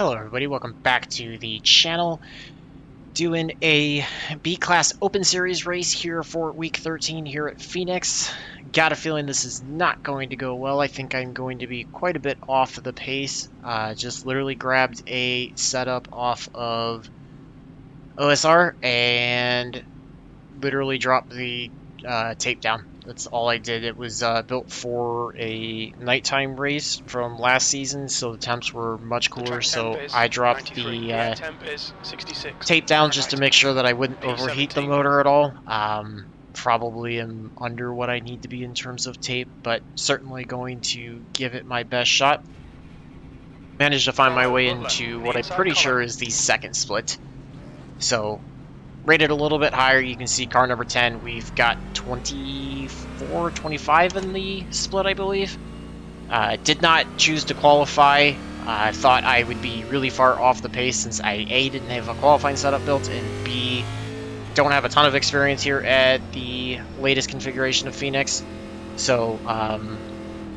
Hello everybody, welcome back to the channel. Doing a B-Class Open Series race here for week 13 here at Phoenix. Got a feeling this is not going to go well. I think I'm going to be quite a bit off of the pace. Just literally grabbed a setup off of OSR and literally dropped the tape down. That's all I did. It was built for a nighttime race from last season, so the temps were much cooler. So I dropped the tape down just to make sure that I wouldn't overheat the motor at all. Probably am under what I need to be in terms of tape, but certainly going to give it my best shot. Managed to find my way into what I'm pretty sure is the second split. So rated a little bit higher. You can see car number 10, we've got 24, 25 in the split, I believe. Did not choose to qualify. I thought I would be really far off the pace since I A, didn't have a qualifying setup built, and B, don't have a ton of experience here at the latest configuration of Phoenix. So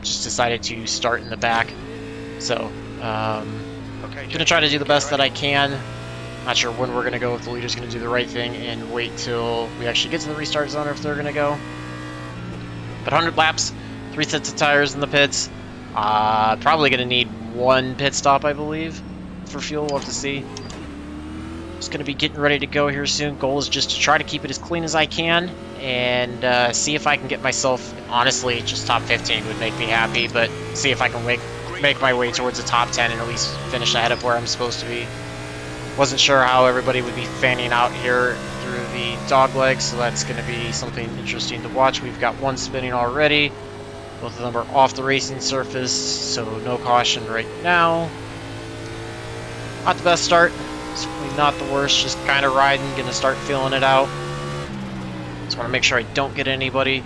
just decided to start in the back. So gonna try to do the best that I can. Not sure when we're going to go, if the leader's going to do the right thing and wait till we actually get to the restart zone, or if they're going to go. But 100 laps, 3 sets of tires in the pits. Probably going to need 1 pit stop, I believe, for fuel. We'll have to see. Just going to be getting ready to go here soon. Goal is just to try to keep it as clean as I can and see if I can get myself, honestly, just top 15 would make me happy, but see if I can make my way towards the top 10 and at least finish ahead of where I'm supposed to be. Wasn't sure how everybody would be fanning out here through the Dogleg, so that's going to be something interesting to watch. We've got 1 spinning already. Both of them are off the racing surface, so no caution right now. Not the best start. Certainly not the worst. Just kind of riding. Going to start feeling it out. Just want to make sure I don't get anybody.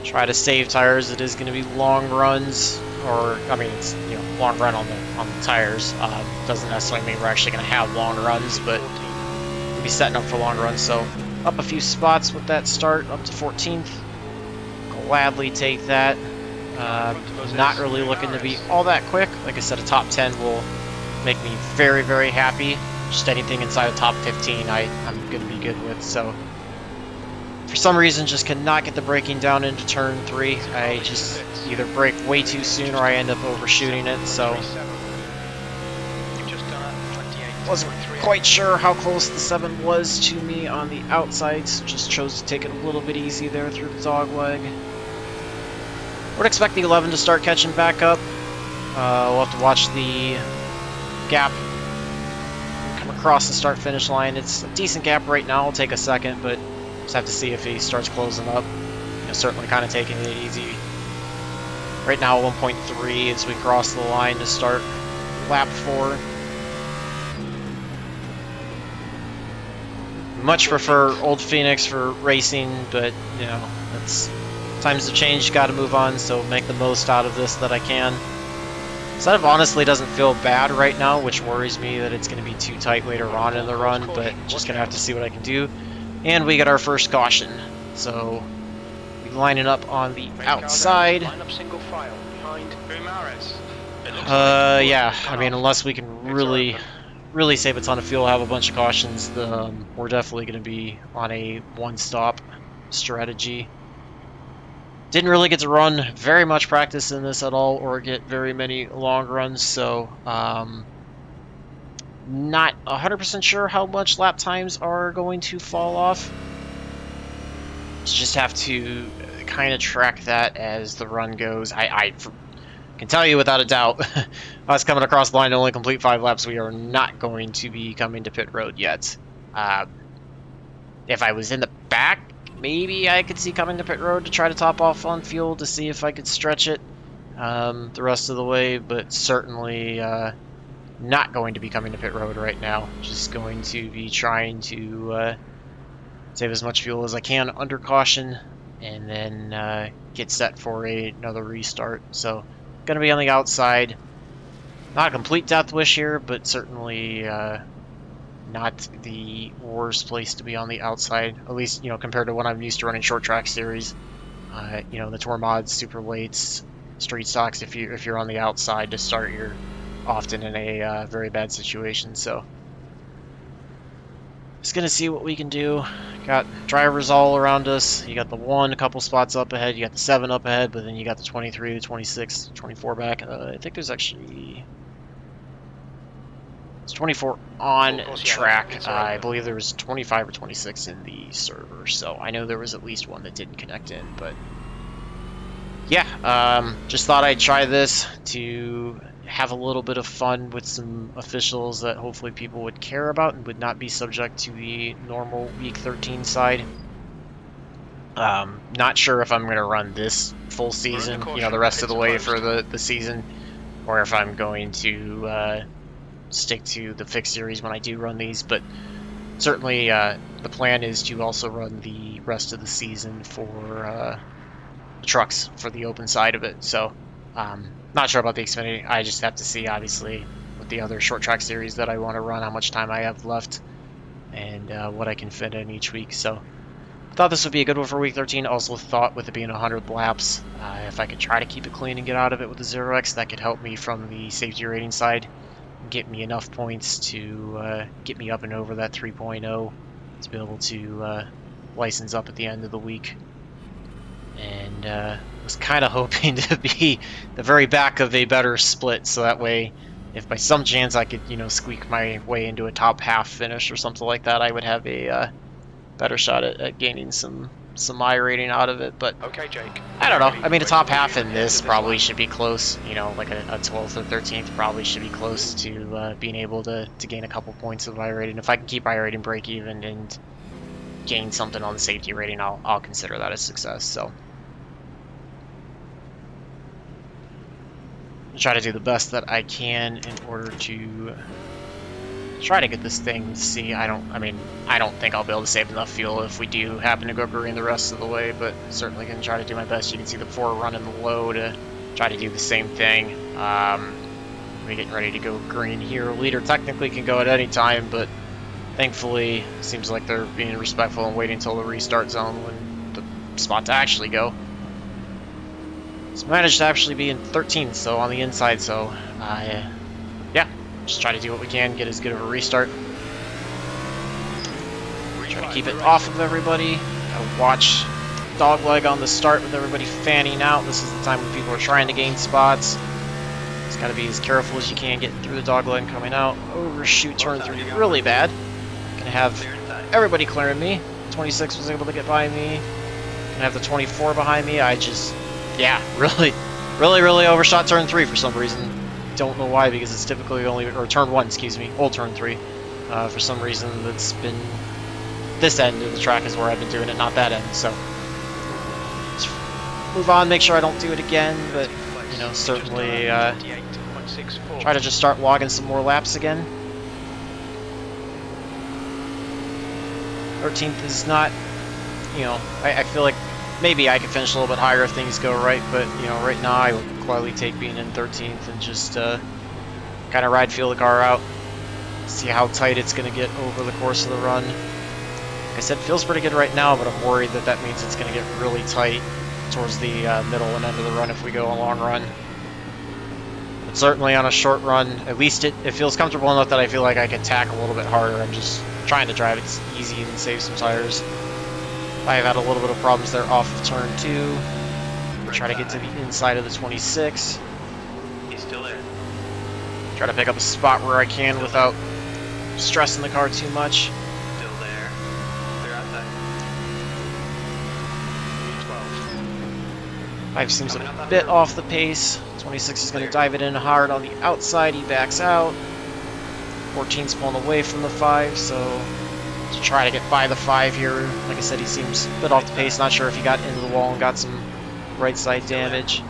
Try to save tires. It is going to be long runs. Or, I mean, it's, you know, long run on the tires. Doesn't necessarily mean we're actually going to have long runs, but we'll be setting up for long runs. So up a few spots with that start, up to 14th. Gladly take that. Not really looking to be all that quick. Like I said, a top 10 will make me very, very happy. Just anything inside of top 15 I'm going to be good with. So for some reason, just cannot get the braking down into turn 3. I just either brake way too soon or I end up overshooting it, so wasn't quite sure how close the 7 was to me on the outside, so just chose to take it a little bit easy there through the Dogleg. Would expect the 11 to start catching back up. We'll have to watch the gap come across the start-finish line. It's a decent gap right now. It'll take a second, but just have to see if he starts closing up. You know, certainly kind of taking it easy. Right now, 1.3 as we cross the line to start lap 4. Much prefer Old Phoenix for racing, but you know, that's times have changed. Got to move on, so make the most out of this that I can. Setup honestly doesn't feel bad right now, which worries me that it's going to be too tight later on in the run. But just gonna have to see what I can do. And we got our first caution, so we're lining up on the outside. Yeah, I mean, unless we can really save a ton of fuel, have a bunch of cautions, we're definitely going to be on a one-stop strategy. Didn't really get to run very much practice in this at all, or get very many long runs, so not 100% sure how much lap times are going to fall off. Just have to kind of track that as the run goes. I can tell you without a doubt, us coming across the line to only complete 5 laps, we are not going to be coming to pit road yet. If I was in the back, maybe I could see coming to pit road to try to top off on fuel to see if I could stretch it the rest of the way, but certainly not going to be coming to pit road right now. Just going to be trying to save as much fuel as I can under caution, and then get set for another restart. So, going to be on the outside. Not a complete death wish here, but certainly not the worst place to be on the outside. At least, you know, compared to when I'm used to running short track series. You know, the tour mods, super lates, street stocks. If you're on the outside to start your often in a very bad situation. So just gonna see what we can do. Got drivers all around us. You got the 1 a couple spots up ahead. You got the 7 up ahead, but then you got the 23, the 26, 24 back. I think there's actually... It's 24 on track. I believe there was 25 or 26 in the server, so I know there was at least one that didn't connect in, but yeah, just thought I'd try this to have a little bit of fun with some officials that hopefully people would care about and would not be subject to the normal Week 13 side. Not sure if I'm going to run this full season, the rest of the way for the season, or if I'm going to stick to the fixed series when I do run these, but certainly the plan is to also run the rest of the season for the trucks for the open side of it. So not sure about the Xfinity. I just have to see, obviously, with the other short track series that I want to run, how much time I have left and what I can fit in each week. So I thought this would be a good one for Week 13. Also thought with it being 100 laps, if I could try to keep it clean and get out of it with the 0x, that could help me from the safety rating side, get me enough points to get me up and over that 3.0 to be able to license up at the end of the week. And was kind of hoping to be the very back of a better split, so that way, if by some chance I could, squeak my way into a top half finish or something like that, I would have a better shot at gaining some iRating out of it. But okay, Jake. I don't know. I mean, a top half in this probably should be close. Like a 12th or 13th probably should be close to being able to gain a couple points of iRating. If I can keep iRating break even and gain something on the safety rating, I'll consider that a success. So I'll try to do the best that I can in order to try to get this thing to see. I don't think I'll be able to save enough fuel if we do happen to go green the rest of the way, but certainly going to try to do my best. You can see the 4 running low to try to do the same thing. We're getting ready to go green here. Leader technically can go at any time, but thankfully seems like they're being respectful and waiting until the restart zone when the spot to actually go. So managed to actually be in 13th, so on the inside, so yeah, just try to do what we can, get as good of a restart. Try to keep it off of everybody. Gotta watch Dogleg on the start with everybody fanning out. This is the time when people are trying to gain spots. Just gotta be as careful as you can getting through the Dogleg and coming out. Overshoot turn 3 really bad. Gonna have everybody clearing me. 26 was able to get by me. Gonna have the 24 behind me. I just, yeah, really overshot turn 3 for some reason. Don't know why, because it's typically only, or turn 1, excuse me, old turn 3. For some reason that's been, this end of the track is where I've been doing it, not that end, so. Let's move on, make sure I don't do it again, but, certainly try to just start logging some more laps again. 13th is not, I feel like maybe I could finish a little bit higher if things go right, but, right now I would gladly take being in 13th and just kind of feel the car out, see how tight it's going to get over the course of the run. Like I said, it feels pretty good right now, but I'm worried that that means it's going to get really tight towards the middle and end of the run if we go a long run. But certainly on a short run, at least it feels comfortable enough that I feel like I can tack a little bit harder. I'm just trying to drive it easy and save some tires. I've had a little bit of problems there off of turn 2. Try to get to the inside of the 26. He's still there. Try to pick up a spot where I can without stressing the car too much. Still there. They're outside. 12. 5 seems a bit off the pace. 26 is going to dive it in hard on the outside. He backs out. 14's pulling away from the 5, so to try to get by the 5 here. Like I said, he seems a bit off the pace. Not sure if he got into the wall and got some right side damage.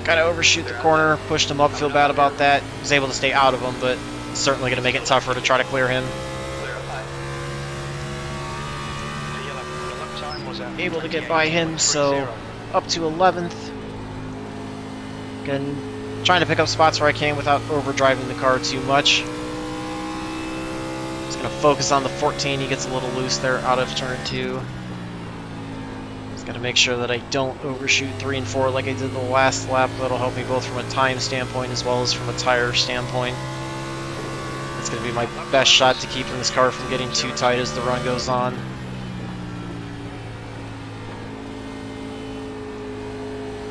Gotta overshoot the corner, pushed him up, feel bad about that. Was able to stay out of him, but certainly gonna make it tougher to try to clear him. Able to get by him, so up to 11th. Again, trying to pick up spots where I can without overdriving the car too much. Just gonna focus on the 14, he gets a little loose there out of turn 2. Gotta make sure that I don't overshoot 3 and 4 like I did the last lap. That'll help me both from a time standpoint as well as from a tire standpoint. It's gonna be my best shot to keeping this car from getting too tight as the run goes on.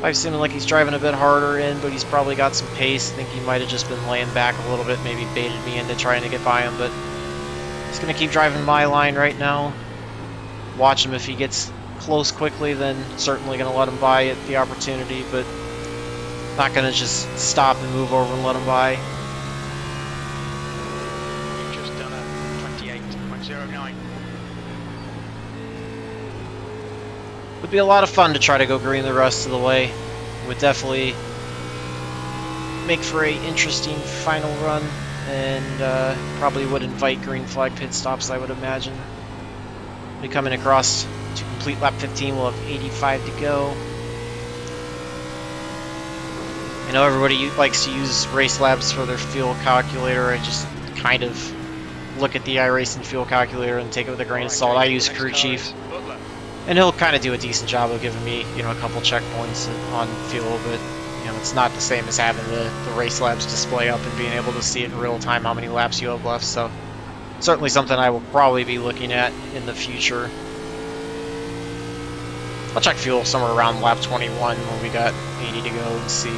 I've seen him like he's driving a bit harder in, but he's probably got some pace. I think he might have just been laying back a little bit, maybe baited me into trying to get by him, but he's gonna keep driving my line right now. Watch him. If he gets close quickly, then certainly gonna let him by at the opportunity, but not gonna just stop and move over and let him by. You've just done a 28.09. Would be a lot of fun to try to go green the rest of the way. Would definitely make for a interesting final run, and probably would invite green flag pit stops, I would imagine. Be coming across to complete lap 15. We'll have 85 to go. I know everybody likes to use Race Labs for their fuel calculator. I just kind of look at the iRacing fuel calculator and take it with a grain of salt. I use CrewChief, and he'll kind of do a decent job of giving me, you know, a couple checkpoints on fuel, but you know, it's not the same as having the Race Labs display up and being able to see it in real time how many laps you have left. So certainly something I will probably be looking at in the future. I'll check fuel somewhere around lap 21 when we got 80 to go and see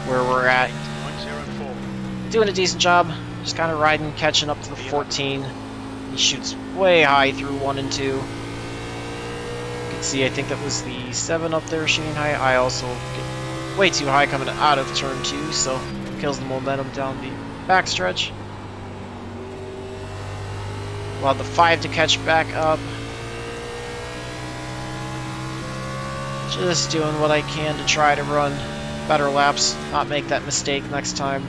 where we're at. Doing a decent job, just kind of riding, catching up to the 14. He shoots way high through 1 and 2. You can see, I think that was the 7 up there shooting high. I also get way too high coming out of turn 2, so kills the momentum down the backstretch. We'll have the 5 to catch back up. Just doing what I can to try to run better laps, not make that mistake next time.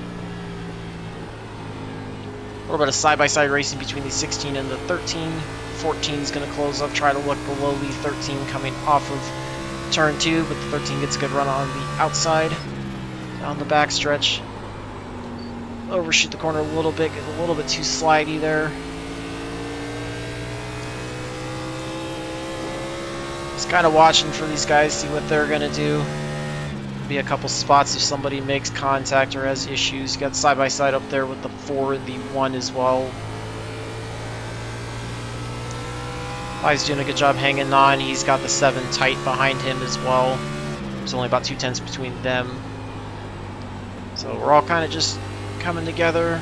A little bit of side-by-side racing between the 16 and the 13. 14 is going to close up, try to look below the 13 coming off of turn 2, but the 13 gets a good run on the outside, down the backstretch. Overshoot the corner a little bit, get a little bit too slidey there. Just kind of watching for these guys, see what they're going to do. Be a couple spots if somebody makes contact or has issues. You got side-by-side up there with the 4 and the 1 as well. 5's doing a good job hanging on. He's got the 7 tight behind him as well. There's only about 2 tenths between them. So we're all kind of just coming together.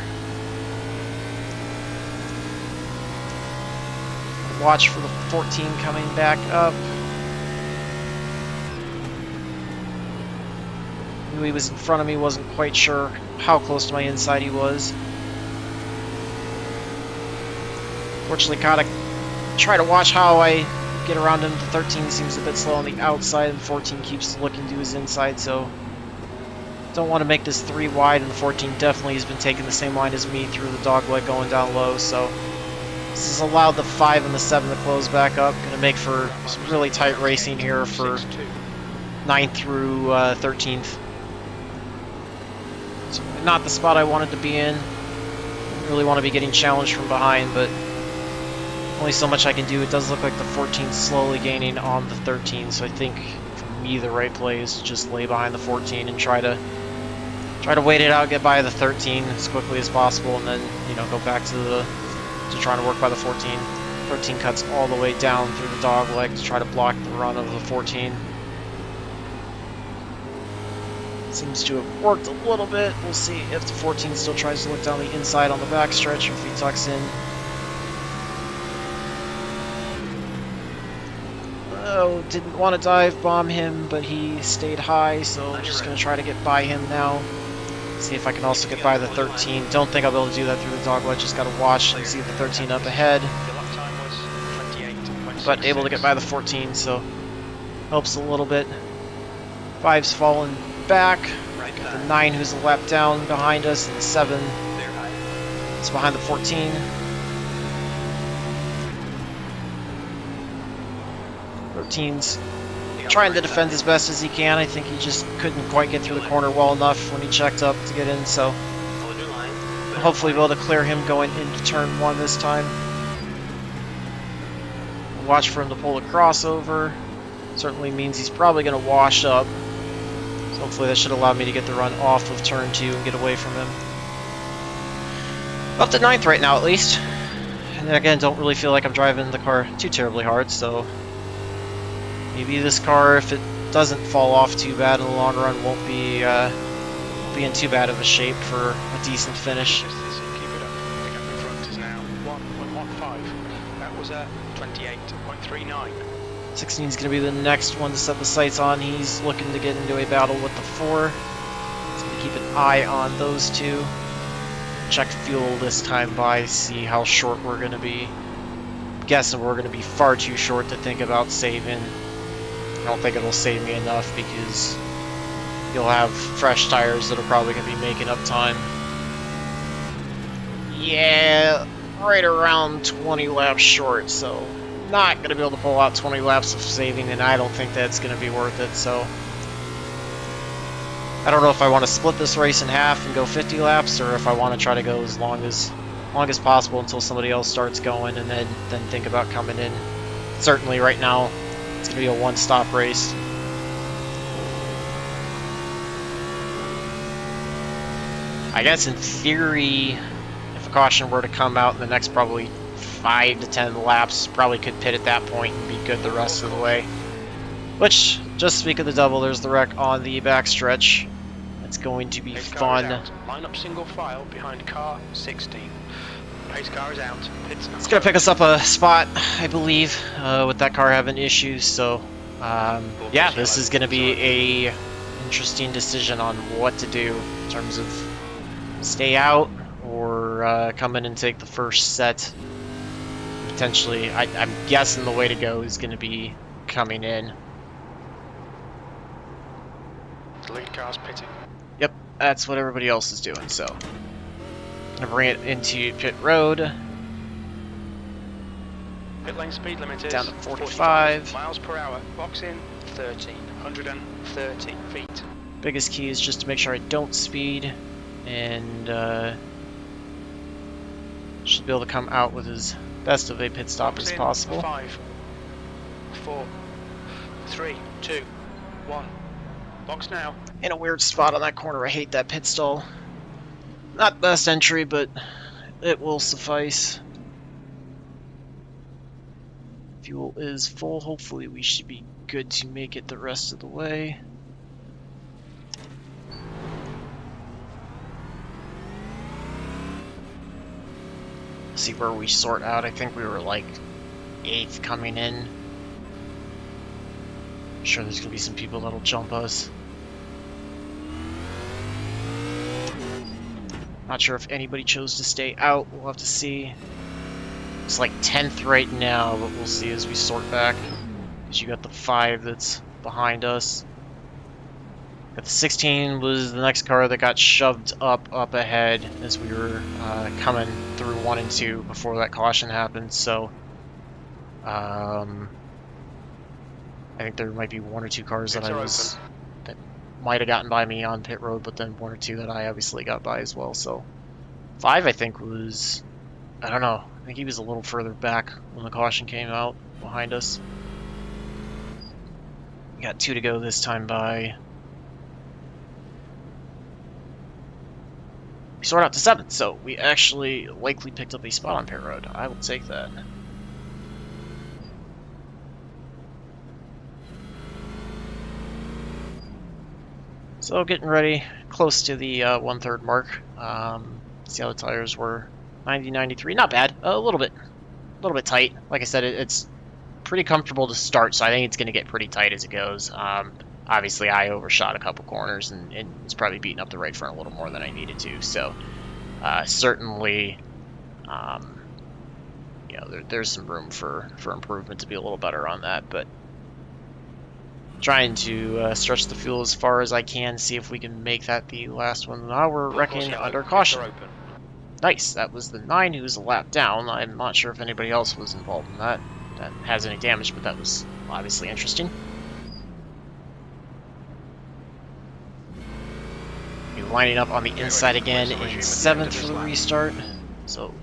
Watch for the 14 coming back up. Knew he was in front of me, wasn't quite sure how close to my inside he was. Fortunately, gotta try to watch how I get around him. The 13 seems a bit slow on the outside, and 14 keeps looking to his inside, so don't want to make this 3 wide, and the 14 definitely has been taking the same line as me through the dogleg going down low, so this has allowed the 5 and the 7 to close back up. Going to make for some really tight racing here for 9th through 13th. So not the spot I wanted to be in. Didn't really want to be getting challenged from behind, but only so much I can do. It does look like the 14 slowly gaining on the 13, so I think for me the right play is to just lay behind the 14 and try to wait it out, get by the 13 as quickly as possible, and then, you know, go back to trying to work by the 14. 13 cuts all the way down through the dogleg to try to block the run of the 14. Seems to have worked a little bit. We'll see if the 14 still tries to look down the inside on the backstretch or if he tucks in. Oh, didn't want to dive bomb him, but he stayed high, so I'm just going to try to get by him now. See if I can also get by the 13. Don't think I'll be able to do that through the dogleg. Just got to watch and see the 13 up ahead. But able to get by the 14, so helps a little bit. 5's falling back. Got the 9 who's a lap down behind us, and the 7 is behind the 14. Routine's trying to defend as best as he can. I think he just couldn't quite get through the corner well enough when he checked up to get in, so hopefully be able to clear him going into turn 1 this time. Watch for him to pull a crossover. certainly means he's probably going to wash up. So hopefully that should allow me to get the run off of turn 2 and get away from him. Up to 9th right now, at least. And again, don't really feel like I'm driving the car too terribly hard, so maybe this car, if it doesn't fall off too bad in the long run, won't be in too bad of a shape for a decent finish. Just this, keep it up. The gap in front is now 1.15. That was at 28.39. 16 is going to be the next one to set the sights on. He's looking to get into a battle with the 4. He's going to keep an eye on those two. Check fuel this time by, see how short we're going to be. I'm guessing we're going to be far too short to think about saving. I don't think it'll save me enough because you'll have fresh tires that are probably going to be making up time. Yeah, right around 20 laps short, so not going to be able to pull out 20 laps of saving, and I don't think that's going to be worth it, so I don't know if I want to split this race in half and go 50 laps, or if I want to try to go as long as possible until somebody else starts going, and then think about coming in. Certainly right now, it's going to be a one-stop race. I guess in theory, if a caution were to come out in the next probably 5 to 10 laps, probably could pit at that point and be good the rest of the way. Which, just speak of the double, there's the wreck on the backstretch. It's going to be Pace car is fun. out. Line up single file behind car 16. Pace car is out. Pits now. It's going to pick us up a spot, I believe, with that car having issues. So, yeah, this is going to be a interesting decision on what to do in terms of stay out or come in and take the first set. Potentially, I'm guessing the way to go is going to be coming in. The lead car's pitting. Yep, that's what everybody else is doing, so I'm gonna bring it into pit road. Pit lane speed limit is Down to 45 miles per hour. Box in 1,330 feet. Biggest key is just to make sure I don't speed, and should be able to come out with as best of a pit stop Box as in possible. 5, 4, 3, 2, 1. Box now. In a weird spot on that corner. I hate that pit stall. Not best entry, but it will suffice. Fuel is full. Hopefully we should be good to make it the rest of the way. See where we sort out. I think we were like 8th coming in. I'm sure there's gonna be some people that'll jump us. Not sure if anybody chose to stay out. We'll have to see. It's like 10th right now, but we'll see as we sort back. Because you got the 5 that's behind us. Got the 16 was the next car that got shoved up ahead as we were coming through 1 and 2 before that caution happened. So I think there might be 1 or 2 cars that that might have gotten by me on pit road, but then 1 or 2 that I obviously got by as well. So 5, I think, was, I don't know, I think he was a little further back when the caution came out behind us. We got 2 to go this time by. We sort out to 7th, so we actually likely picked up a spot on pit road. I will take that. So getting ready, close to the 1/3 mark. See how the tires were. 90, 93, not bad. A little bit tight. Like I said, it's pretty comfortable to start, so I think it's going to get pretty tight as it goes. Obviously, I overshot a couple corners and was probably beating up the right front a little more than I needed to. So certainly, you know, there's some room for improvement to be a little better on that, but. Trying to stretch the fuel as far as I can, see if we can make that the last one. Now we're wrecking under caution. Nice, that was the 9 who was a lap down. I'm not sure if anybody else was involved in that has any damage, but that was obviously interesting. You're lining up on the inside again in 7th for the restart. So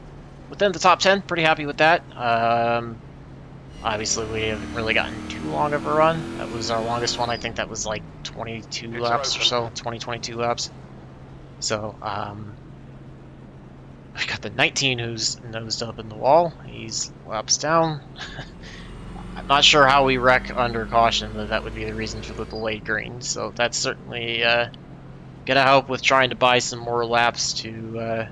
within the top 10, pretty happy with that. Obviously, we haven't really gotten too long of a run. That was our longest one. I think that was like 22 laps or so, 22 laps. So, we got the 19 who's nosed up in the wall. He's laps down. I'm not sure how we wreck under caution, but that would be the reason for the delayed green. So that's certainly gonna help with trying to buy some more laps to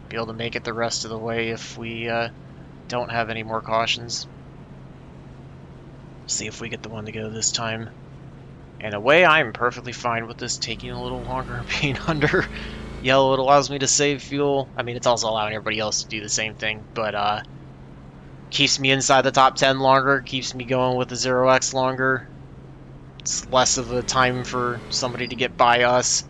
be able to make it the rest of the way if we don't have any more cautions. See if we get the one to go this time. In a way, I'm perfectly fine with this taking a little longer, being under yellow. It allows me to save fuel. I mean, it's also allowing everybody else to do the same thing, but keeps me inside the top 10 longer, keeps me going with the 0x longer. It's less of a time for somebody to get by us.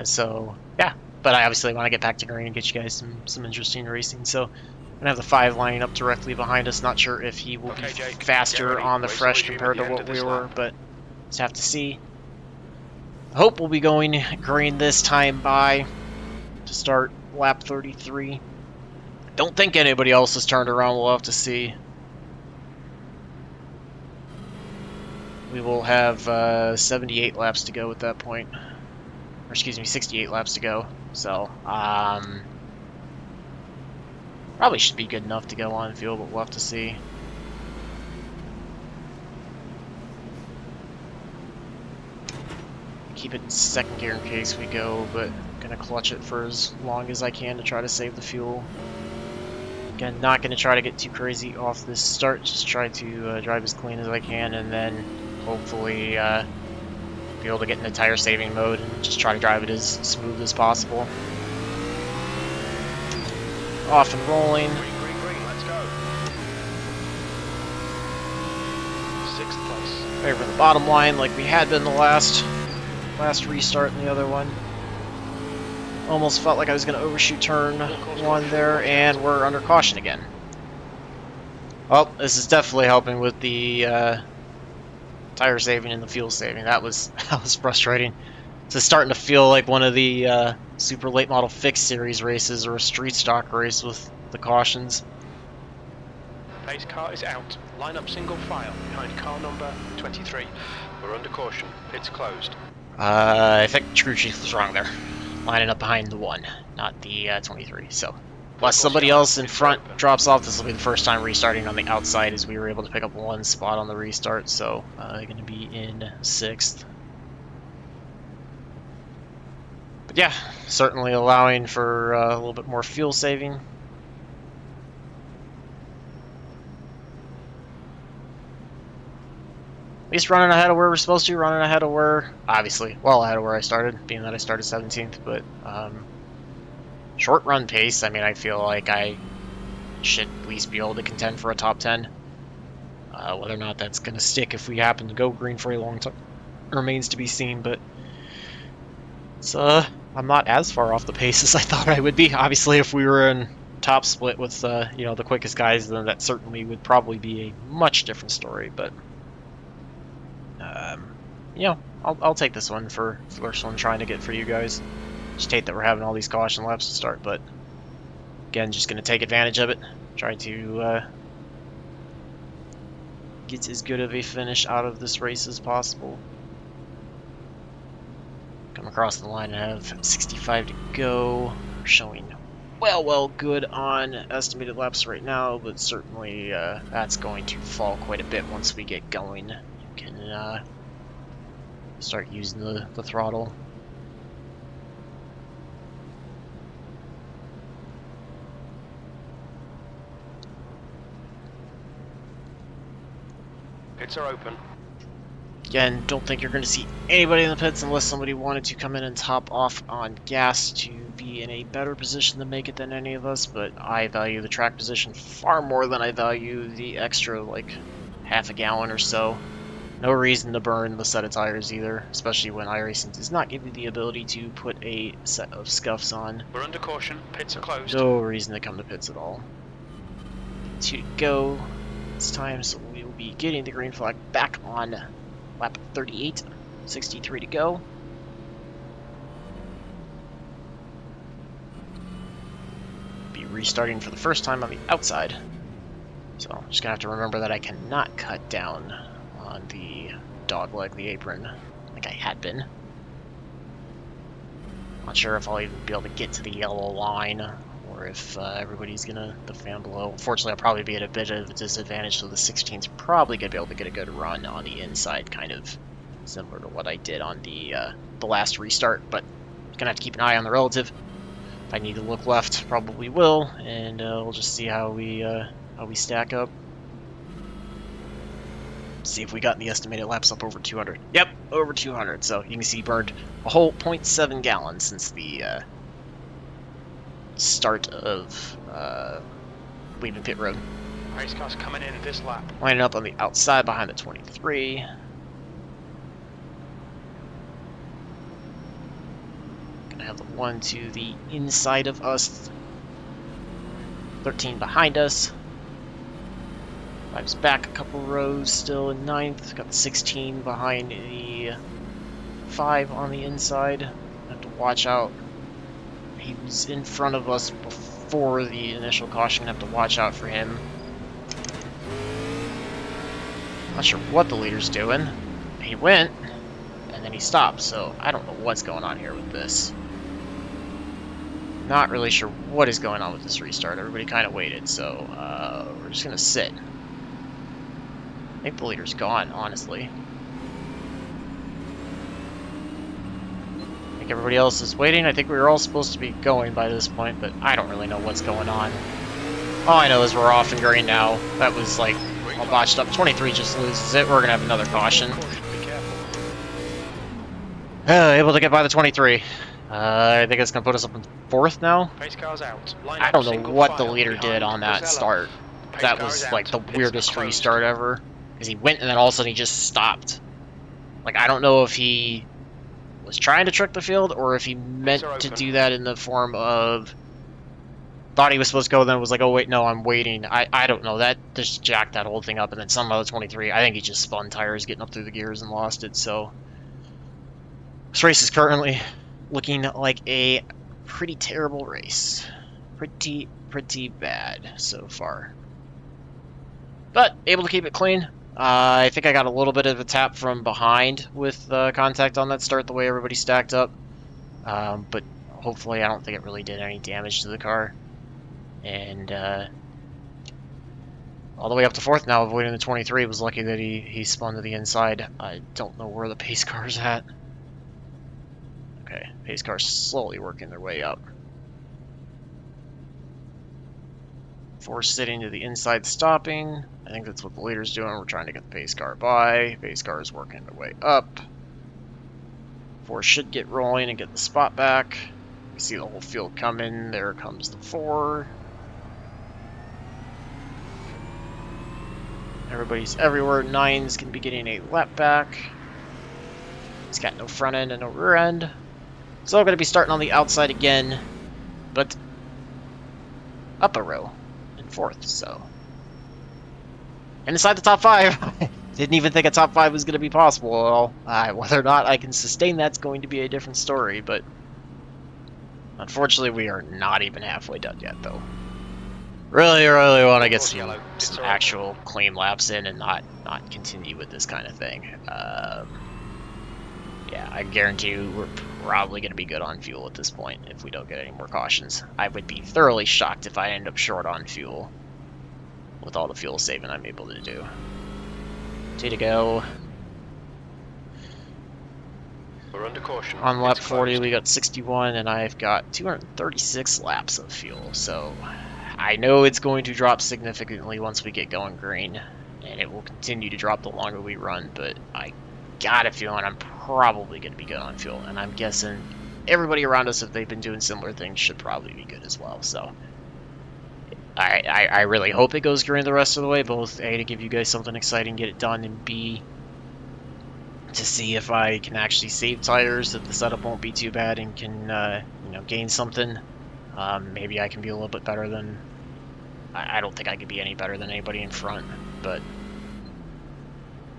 So, yeah. But I obviously want to get back to green and get you guys some interesting racing. So, I'm going to have the 5 lining up directly behind us. Not sure if he will be Jake, faster on the fresh compared to what we were, but just have to see. I hope we'll be going green this time by to start lap 33. Don't think anybody else has turned around. We'll have to see. We will have 78 laps to go at that point. Or excuse me, 68 laps to go. So, probably should be good enough to go on field, but we'll have to see. Keep it in second gear in case we go, but gonna clutch it for as long as I can to try to save the fuel. Again, not gonna try to get too crazy off this start, just try to drive as clean as I can, and then hopefully be able to get into tire saving mode and just try to drive it as smooth as possible. Off and rolling. Green, let's go. 6th place. Over the bottom line like we had been the last restart in the other one. Almost felt like I was going to overshoot turn 1 there, and we're under caution again. Well, this is definitely helping with the tire saving and the fuel saving. That was frustrating. This is starting to feel like one of the super late model fixed series races or a street stock race with the cautions. Pace car is out. Line up single file behind car number 23. We're under caution. It's closed. I think CrewChief was wrong there. Lining up behind the 1, not the 23. So, unless somebody else in front drops off, this will be the first time restarting on the outside, as we were able to pick up 1 spot on the restart. So, going to be in 6th. But yeah, certainly allowing for a little bit more fuel saving. At least running ahead of where we're supposed to, running ahead of where, obviously, well ahead of where I started, being that I started 17th, but short run pace, I mean, I feel like I should at least be able to contend for a top 10. Whether or not that's going to stick if we happen to go green for a long time remains to be seen, but it's, I'm not as far off the pace as I thought I would be. Obviously, if we were in top split with, you know, the quickest guys, then that certainly would probably be a much different story, but you know, I'll take this one for the first one trying to get for you guys. Just hate that we're having all these caution laps to start, but again, just going to take advantage of it. Try to get as good of a finish out of this race as possible. Come across the line and have 65 to go. We're showing well good on estimated laps right now, but certainly that's going to fall quite a bit once we get going. You can start using the throttle. Pits are open. Again, don't think you're going to see anybody in the pits unless somebody wanted to come in and top off on gas to be in a better position to make it than any of us, but I value the track position far more than I value the extra, like, half a gallon or so. No reason to burn the set of tires either, especially when iRacing does not give you the ability to put a set of scuffs on. We're under caution. Pits are closed. No reason to come to pits at all. 2 to go this time, so we will be getting the green flag back on lap 38. 63 to go. Be restarting for the first time on the outside. So I'm just gonna have to remember that I cannot cut down on the dogleg, the apron, like I had been. Not sure if I'll even be able to get to the yellow line, or if everybody's gonna the fan below. Unfortunately, I'll probably be at a bit of a disadvantage, so the 16's probably gonna be able to get a good run on the inside, kind of similar to what I did on the last restart. But gonna have to keep an eye on the relative. If I need to look left, probably will, and we'll just see how we stack up. See if we got the estimated laps up over 200. Yep, over 200. So you can see burned a whole 0.7 gallons since the start of leaving pit road. Race car's coming in this lap. Lining up on the outside behind the 23. Gonna have the 1 to the inside of us. 13 behind us. 5's back a couple rows, still in 9th. Got the 16 behind the 5 on the inside. Have to watch out. He was in front of us before the initial caution. Have to watch out for him. Not sure what the leader's doing. He went, and then he stopped, so I don't know what's going on here with this. Not really sure what is going on with this restart. Everybody kind of waited, so we're just going to sit. I think the leader's gone, honestly. I think everybody else is waiting. I think we were all supposed to be going by this point, but I don't really know what's going on. All I know is we're off and green now. That was like all botched up. 23 just loses it. We're going to have another caution. Be careful. Able to get by the 23. I think it's going to put us up in 4th now. Pace car's out. Line I up don't know single what the file leader behind did on that Rosella. start. Pace That car was is like out. the Pits weirdest closed. restart ever. Because he went and then all of a sudden he just stopped. Like, I don't know if he was trying to trick the field or if he meant to do that in the form of thought he was supposed to go, then was like, oh wait, no, I'm waiting. I don't know. That just jacked that whole thing up, and then somehow the 23, I think he just spun tires getting up through the gears and lost it. So this race is currently looking like a pretty terrible race. Pretty bad so far. But able to keep it clean. I think I got a little bit of a tap from behind with contact on that start, the way everybody stacked up. But hopefully I don't think it really did any damage to the car. And all the way up to 4th now, avoiding the 23. Was lucky that he spun to the inside. I don't know where the pace car's at. Okay, pace car's slowly working their way up. 4 sitting to the inside, stopping. I think that's what the leader's doing. We're trying to get the pace car by. Pace car is working their way up. 4 should get rolling and get the spot back. We see the whole field coming. There comes the 4. Everybody's everywhere. 9's can be getting a lap back. He's got no front end and no rear end. So I'm going to be starting on the outside again, but up a row in 4th, so. And inside the top 5. Didn't even think a top 5 was going to be possible at all. Whether or not I can sustain that's going to be a different story, but unfortunately we are not even halfway done yet, though. Really want to get some actual clean laps in and not continue with this kind of thing. Yeah, I guarantee you we're probably going to be good on fuel at this point if we don't get any more cautions. I would be thoroughly shocked if I end up short on fuel with all the fuel saving I'm able to do. 2 to go. We're under caution. On lap It's 40, closed. we got 61, and I've got 236 laps of fuel. So I know it's going to drop significantly once we get going green, and it will continue to drop the longer we run, but I got a feeling I'm probably going to be good on fuel, and I'm guessing everybody around us, if they've been doing similar things, should probably be good as well. So I really hope it goes green the rest of the way, both A, to give you guys something exciting, get it done, and B, to see if I can actually save tires, that the setup won't be too bad, and can you know, gain something. Maybe I can be a little bit better than... I don't think I could be any better than anybody in front, but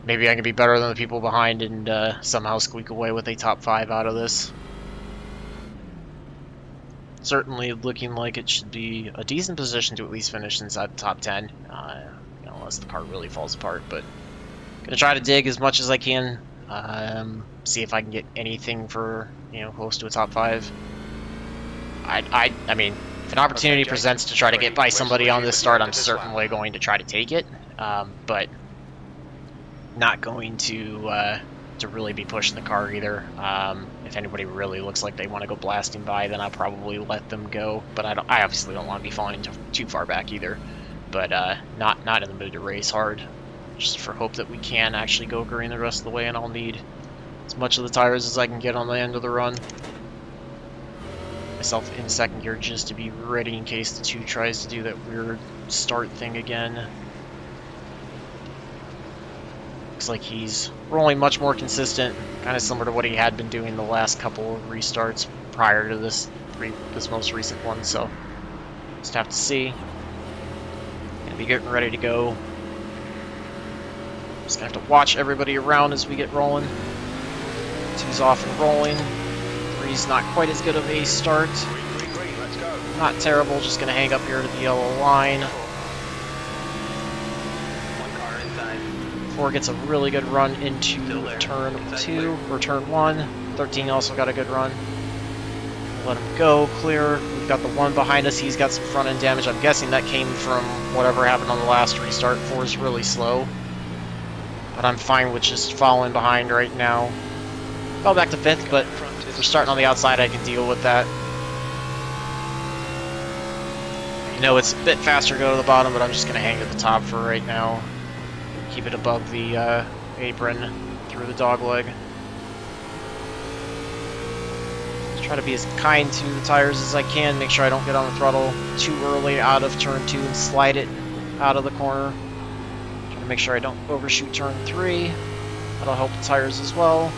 maybe I can be better than the people behind and somehow squeak away with a top 5 out of this. Certainly looking like it should be a decent position to at least finish inside the top 10. unless the car really falls apart. But gonna try to dig as much as I can. See if I can get anything for, you know, close to a top 5. I mean, if an opportunity presents to try to get by somebody on this start, I'm certainly going to try to take it. But not going to really be pushing the car either. If anybody really looks like they want to go blasting by, then I'll probably let them go. But I obviously don't want to be falling too far back either. But not in the mood to race hard. Just for hope that we can actually go green the rest of the way, and I'll need as much of the tires as I can get on the end of the run. Myself in second gear just to be ready in case the 2 tries to do that weird start thing again. Looks like he's rolling much more consistent, kind of similar to what he had been doing the last couple of restarts prior to this most recent one, so just have to see. Gonna be getting ready to go. Just gonna have to watch everybody around as we get rolling. 2's off and rolling. 3's not quite as good of a start. Green, let's go. Not terrible, just gonna hang up here to the yellow line. 1 car inside. 4 gets a really good run into turn 2, or turn 1. 13 also got a good run. Let him go, clear. We've got the 1 behind us, he's got some front end damage. I'm guessing that came from whatever happened on the last restart. 4's really slow. But I'm fine with just following behind right now. Fell back to 5th, but if we're starting on the outside, I can deal with that. You know, it's a bit faster to go to the bottom, but I'm just going to hang at the top for right now. Keep it above the apron through the dogleg. Try to be as kind to the tires as I can. Make sure I don't get on the throttle too early out of turn 2 and slide it out of the corner. Try to make sure I don't overshoot turn 3. That'll help the tires as well.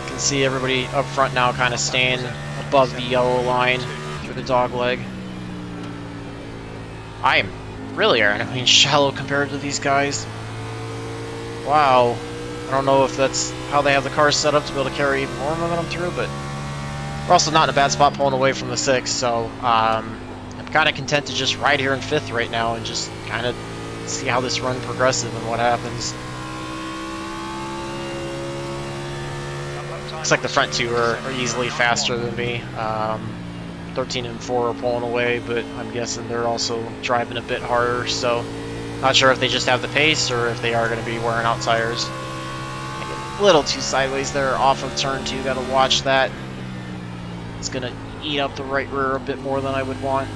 You can see everybody up front now kind of staying above the yellow line through the dogleg. I am really shallow compared to these guys. Wow. I don't know if that's how they have the cars set up to be able to carry even more momentum through, but we're also not in a bad spot pulling away from the 6, so I'm kind of content to just ride here in 5th right now and just kind of see how this run progresses and what happens. Looks like the front 2 are easily faster than me. 13 and 4 are pulling away, but I'm guessing they're also driving a bit harder, so not sure if they just have the pace or if they are going to be wearing out tires. A little too sideways there off of turn 2, gotta watch that. It's gonna eat up the right rear a bit more than I would want.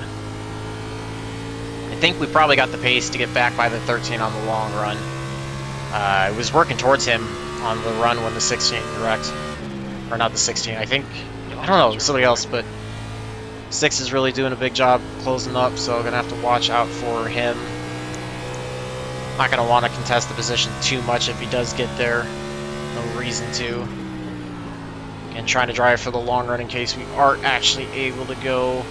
I think we probably got the pace to get back by the 13 on the long run. I was working towards him on the run when the 16 wrecked. Or not the 16, I think, I don't know, somebody else, but 6 is really doing a big job closing up, so I'm gonna have to watch out for him. Not gonna want to contest the position too much if he does get there. No reason to. And trying to drive for the long run in case we aren't actually able to go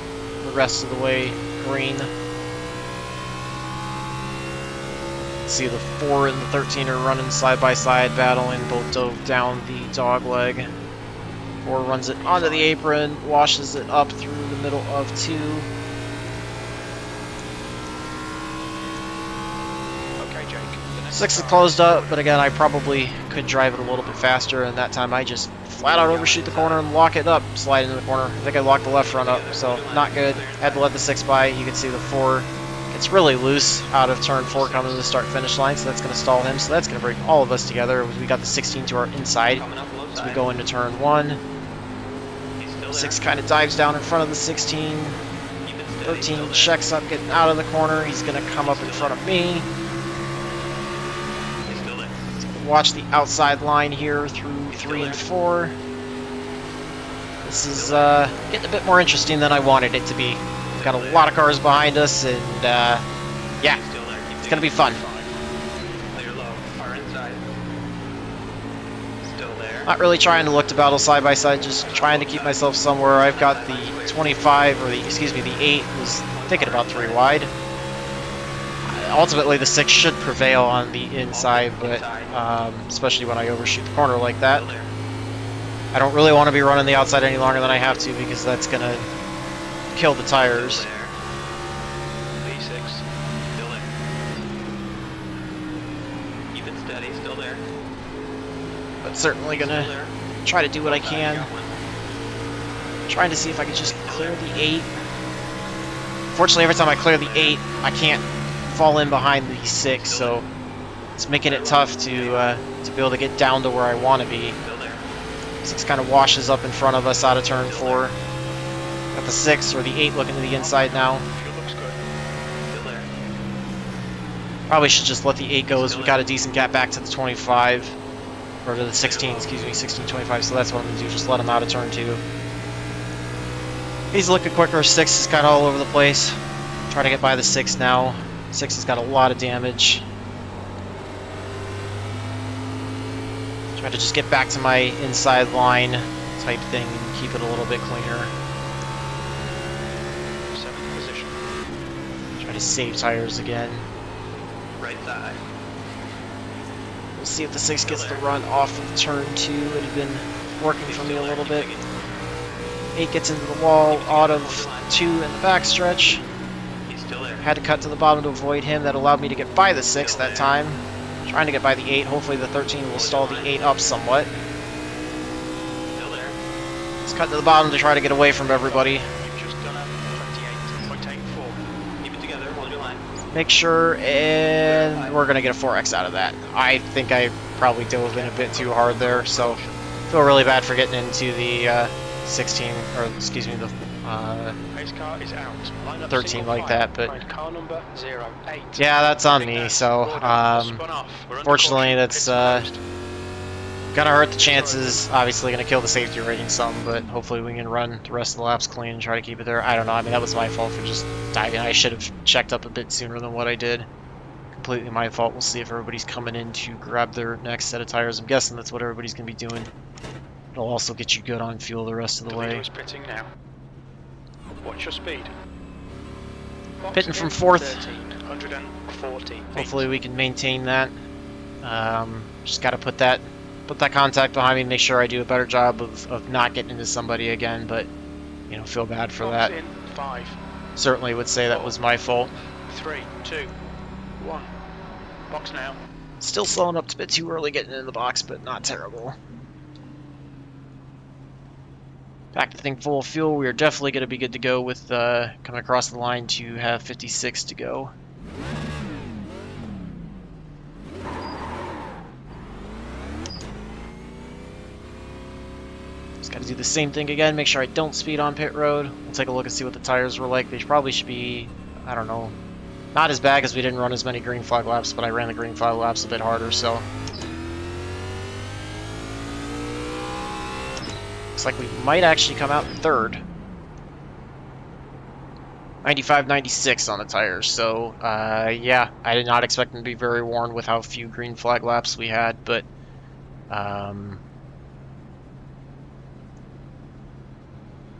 the rest of the way green. See the 4 and the 13 are running side by side, battling, both dove down the dogleg. 4 runs it onto the apron, washes it up through the middle of 2. 6 is closed up, but again, I probably could drive it a little bit faster, and that time I just flat out overshoot the corner and lock it up, slide into the corner. I think I locked the left front up, so not good. Had to let the 6 by. You can see the 4 gets really loose out of turn 4 coming to the start-finish line, so that's going to stall him. So that's going to bring all of us together. We got the 16 to our inside as we go into turn 1. 6 kind of dives down in front of the 16. 13 checks up, getting out of the corner. He's going to come up in front of me. Watch the outside line here through 3 and 4. This is getting a bit more interesting than I wanted it to be. We've got a lot of cars behind us, and yeah, it's going to be fun. Not really trying to look to battle side by side, just trying to keep myself somewhere. I've got the 25, or the 8 was thinking about 3 wide. Ultimately, the 6 should prevail on the inside, but especially when I overshoot the corner like that. I don't really want to be running the outside any longer than I have to, because that's going to kill the tires. but certainly Still gonna there. try to do what I can. Got one. Trying to see if I can just clear the 8. Fortunately, every time I clear the 8, I can't fall in behind the 6, so it's making it tough to be able to get down to where I want to be. Still there. 6 kind of washes up in front of us out of turn 4. Got the 6 or the 8 looking to the inside now. Fuel looks good. Still there. Probably should just let the 8 go as we got a decent gap back to the 25. Or to the 16, excuse me, 16.25, so that's what I'm going to do, just let him out of turn 2. He's looking quicker, 6 is kind of all over the place. Try to get by the 6 now. 6 has got a lot of damage. Try to just get back to my inside line type thing and keep it a little bit cleaner. 7th position. Try to save tires again. Right side. We'll see if the 6 gets the run off of turn 2. It had been working for me a little bit. 8 gets into the wall out of 2 in the backstretch. He's still there. Had to cut to the bottom to avoid him. That allowed me to get by the 6 that time. Trying to get by the 8. Hopefully the 13 will stall the 8 up somewhat. Still there. Let's cut to the bottom to try to get away from everybody. You've just done a 28.84. Keep it together. Hold your line. Make sure, and we're going to get a 4X out of that. I think I probably dove in a bit too hard there, so feel really bad for getting into the 16, or excuse me, the Pace car is out. Line up 13 single like file that, but behind car number 08. yeah, that's on me, so Spun off. We're under fortunately caution. that's Pits closed. gonna hurt the chances, obviously gonna kill the safety rating some, but hopefully we can run the rest of the laps clean and try to keep it there. I don't know, I mean that was my fault for just diving. I should have checked up a bit sooner than what I did. Completely my fault. We'll see if everybody's coming in to grab their next set of tires. I'm guessing that's what everybody's gonna be doing. It'll also get you good on fuel the rest of the way. Is pitting now. Watch your speed. Box Pitting from in 4th. 1340. Hopefully we can maintain that. Just got to put that contact behind me, make sure I do a better job of not getting into somebody again, but you know, feel bad for Box that. in 5, Certainly would say that was my fault. 3, 2, 1. Box now. Still slowing up a bit too early getting in the box, but not terrible. Back to thing full of fuel. We are definitely going to be good to go with coming across the line to have 56 to go. Just got to do the same thing again, make sure I don't speed on pit road. We'll take a look and see what the tires were like. They probably should be, I don't know, not as bad because we didn't run as many green flag laps, but I ran the green flag laps a bit harder, so. Looks like we might actually come out in 3rd. 95-96 on the tires, so yeah, I did not expect them to be very worn with how few green flag laps we had, but I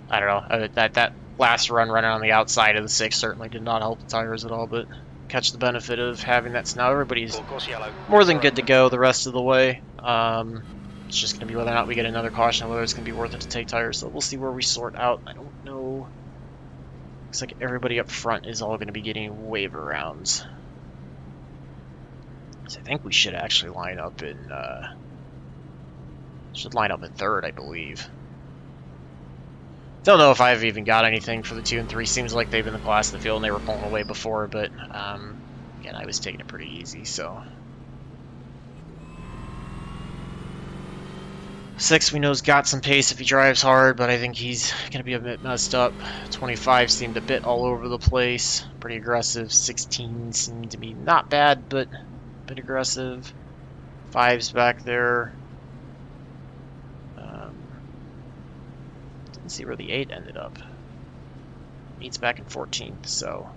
don't know, that last run running on the outside of the 6 certainly did not help the tires at all, but catch the benefit of having that. So now everybody's Full course yellow. more than good to go the rest of the way. It's just going to be whether or not we get another caution and whether it's going to be worth it to take tires. So we'll see where we sort out. I don't know. Looks like everybody up front is all going to be getting waiver rounds. So I think we should actually line up in... should line up in 3rd, I believe. Don't know if I've even got anything for the 2 and 3. Seems like they've been the class of the field and they were pulling away before, but again, I was taking it pretty easy, so... 6 we know's got some pace if he drives hard, but I think he's going to be a bit messed up. 25 seemed a bit all over the place, pretty aggressive. 16 seemed to be not bad, but a bit aggressive. 5's back there. Didn't see where the 8 ended up. 8's back in 14th, so...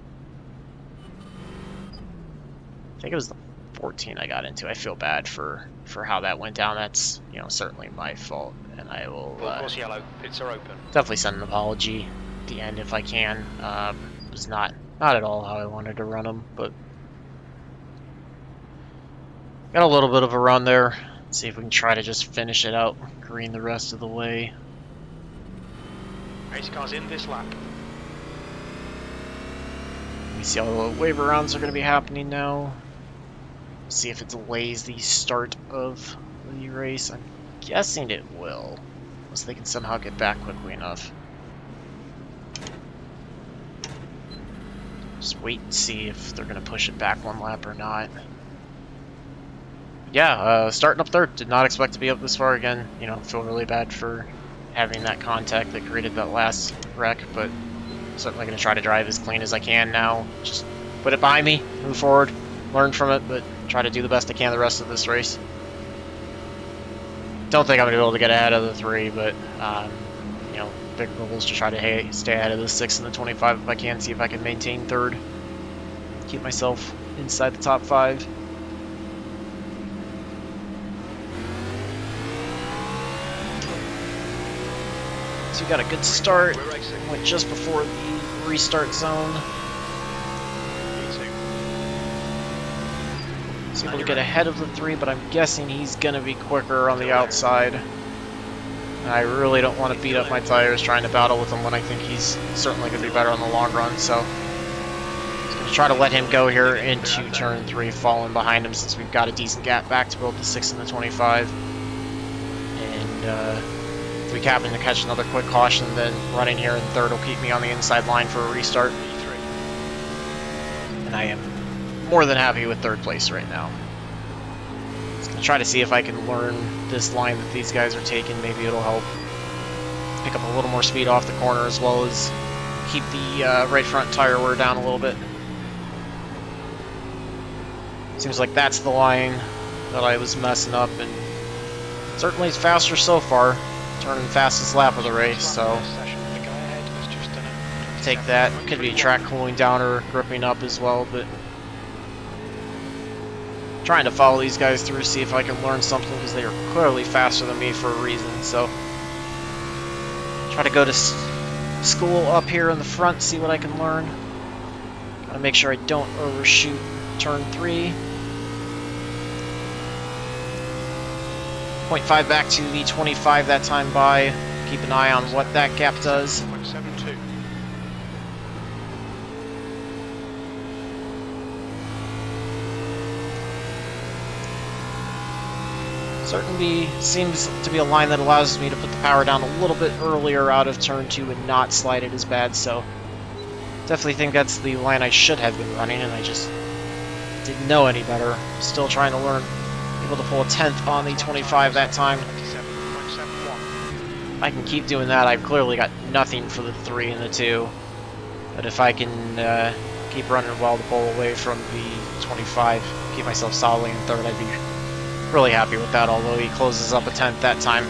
I think it was the 14 I got into. I feel bad for how that went down. That's, you know, certainly my fault, and I will Full course yellow. Pits are open. definitely send an apology at the end if I can. It was not at all how I wanted to run them, but got a little bit of a run there. Let's see if we can try to just finish it out green the rest of the way. Pace car's in this lap. We see all the waiver rounds are going to be happening now. See if it delays the start of the race. I'm guessing it will, unless they can somehow get back quickly enough. Just wait and see if they're going to push it back one lap or not. Yeah, starting up third. Did not expect to be up this far again. You know, feel really bad for having that contact that created that last wreck, but certainly going to try to drive as clean as I can now. Just put it behind me, move forward, learn from it, but try to do the best I can the rest of this race. Don't think I'm going to be able to get ahead of the 3, but, you know, big goal is to try to stay ahead of the 6 and the 25 if I can, see if I can maintain third. Keep myself inside the top 5. So we got a good start. Went just before the restart zone. Was able to get ahead of the 3, but I'm guessing he's going to be quicker on the outside. And I really don't want to beat up my tires trying to battle with him when I think he's certainly going to be better on the long run. So I'm going to try to let him go here into turn 3, falling behind him since we've got a decent gap back to build the 6 and the 25. And if we happen to catch another quick caution, then running here in third will keep me on the inside line for a restart. And I am more than happy with third place right now. Just gonna try to see if I can learn this line that these guys are taking. Maybe it'll help pick up a little more speed off the corner as well as keep the right front tire wear down a little bit. Seems like that's the line that I was messing up, and certainly it's faster so far. Turning fastest lap of the race, so take that. Could be track cooling down or gripping up as well, but trying to follow these guys through, see if I can learn something, because they are clearly faster than me for a reason. So try to go to school up here in the front, see what I can learn. Gotta make sure I don't overshoot turn 3. 0.5 back to the 25 that time by. Keep an eye on what that gap does. 0.72. Certainly seems to be a line that allows me to put the power down a little bit earlier out of turn 2 and not slide it as bad, so definitely think that's the line I should have been running, and I just didn't know any better. Still trying to learn. Able to pull a 10th on the 25 that time. If I can keep doing that, I've clearly got nothing for the 3 and the 2. But if I can keep running well to pull away from the 25, keep myself solidly in third, I'd be really happy with that, although he closes up a 10th that time.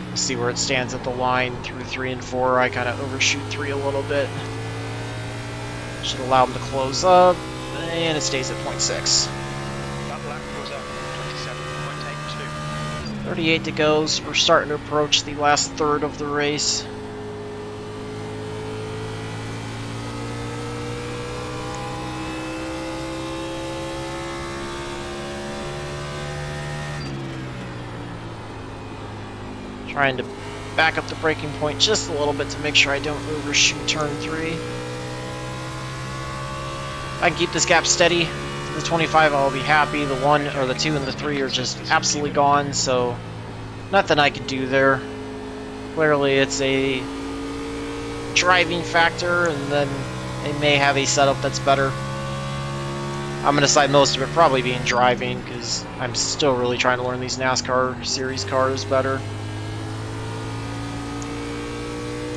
We'll see where it stands at the line through 3 and 4. I kind of overshoot 3 a little bit. Should allow him to close up, and it stays at 0.6. 38 to go, so we're starting to approach the last third of the race. Trying to back up the braking point just a little bit to make sure I don't overshoot turn 3. If I can keep this gap steady to the 25, I'll be happy. The 1 or the 2 and the 3 are just absolutely gone, so nothing I can do there. Clearly it's a driving factor, and then they may have a setup that's better. I'm going to side most of it probably being driving, because I'm still really trying to learn these NASCAR series cars better.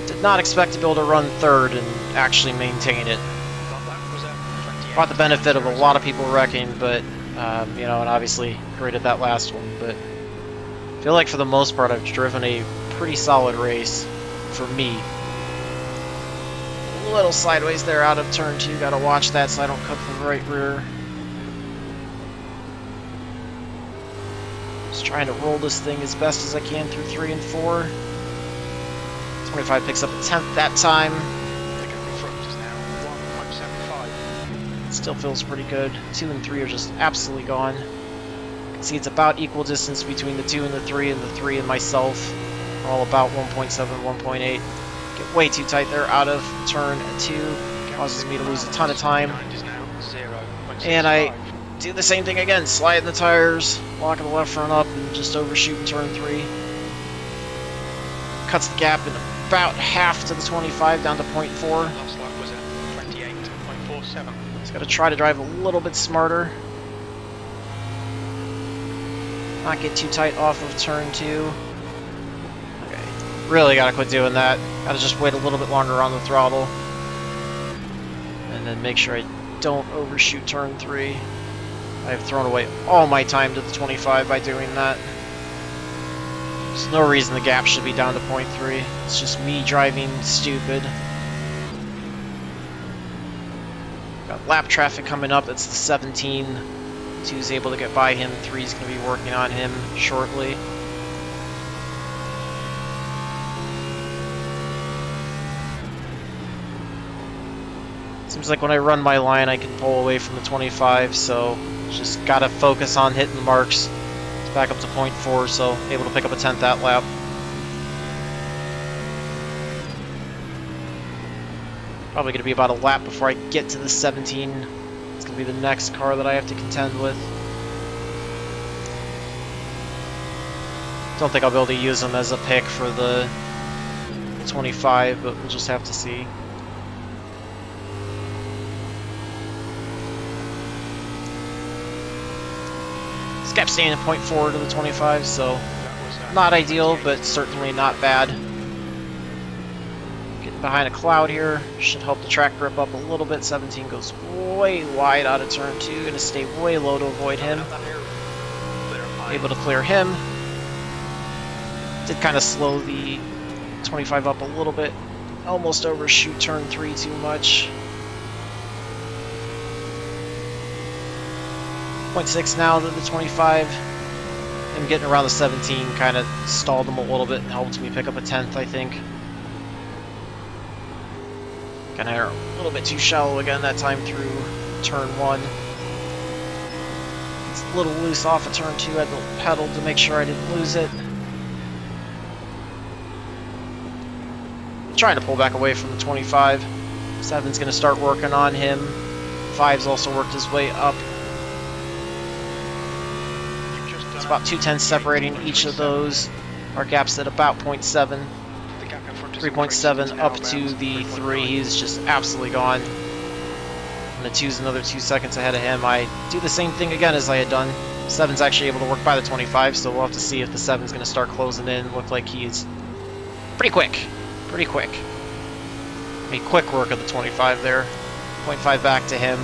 Did not expect to be able to run third and actually maintain it. Got the benefit of a lot of people wrecking, but you know, and obviously graded that last one, but I feel like for the most part I've driven a pretty solid race for me. A little sideways there out of turn 2, gotta watch that so I don't cut the right rear. Just trying to roll this thing as best as I can through 3 and 4. 25 picks up a 10th that time. Still feels pretty good. 2 and 3 are just absolutely gone. You can see it's about equal distance between the 2 and the 3, and the 3 and myself are all about 1.7, 1.8. Get way too tight there out of turn 2. Causes me to lose a ton of time. And I do the same thing again. Sliding the tires, locking the left front up, and just overshooting turn 3. Cuts the gap in about half to the 25 down to 0.4. Last lap was at 28.47. Just got to try to drive a little bit smarter. Not get too tight off of turn 2. Okay, really got to quit doing that. Got to just wait a little bit longer on the throttle. And then make sure I don't overshoot turn 3. I have thrown away all my time to the 25 by doing that. There's no reason the gap should be down to 0.3. It's just me driving stupid. Got lap traffic coming up. It's the 17. 2's able to get by him. 3's going to be working on him shortly. Seems like when I run my line, I can pull away from the 25, so just gotta focus on hitting the marks. It's back up to 0.4, so able to pick up a 10th that lap. Probably gonna be about a lap before I get to the 17. It's gonna be the next car that I have to contend with. Don't think I'll be able to use them as a pick for the 25, but we'll just have to see. Gap staying at 0.4 to the 25, so not ideal, but certainly not bad. Getting behind a cloud here should help the track grip up a little bit. 17 goes way wide out of turn 2, going to stay way low to avoid him. Able to clear him. Did kind of slow the 25 up a little bit. Almost overshoot turn 3 too much. 0.6 now to the 25. And getting around the 17 kind of stalled him a little bit and helped me pick up a 10th, I think. Kind of a little bit too shallow again that time through turn 1. It's a little loose off of turn 2. I had to pedal to make sure I didn't lose it. Trying to pull back away from the 25. 7's going to start working on him. 5's also worked his way up. It's about 2/10 separating each of those. Our gap's at about 0.7. 3.7 up to the 3. He's just absolutely gone. And the 2's another 2 seconds ahead of him. I do the same thing again as I had done. 7's actually able to work by the 25, so we'll have to see if the 7's going to start closing in. Look like he's pretty quick. Pretty quick. Made quick work of the 25 there. 0.5 back to him.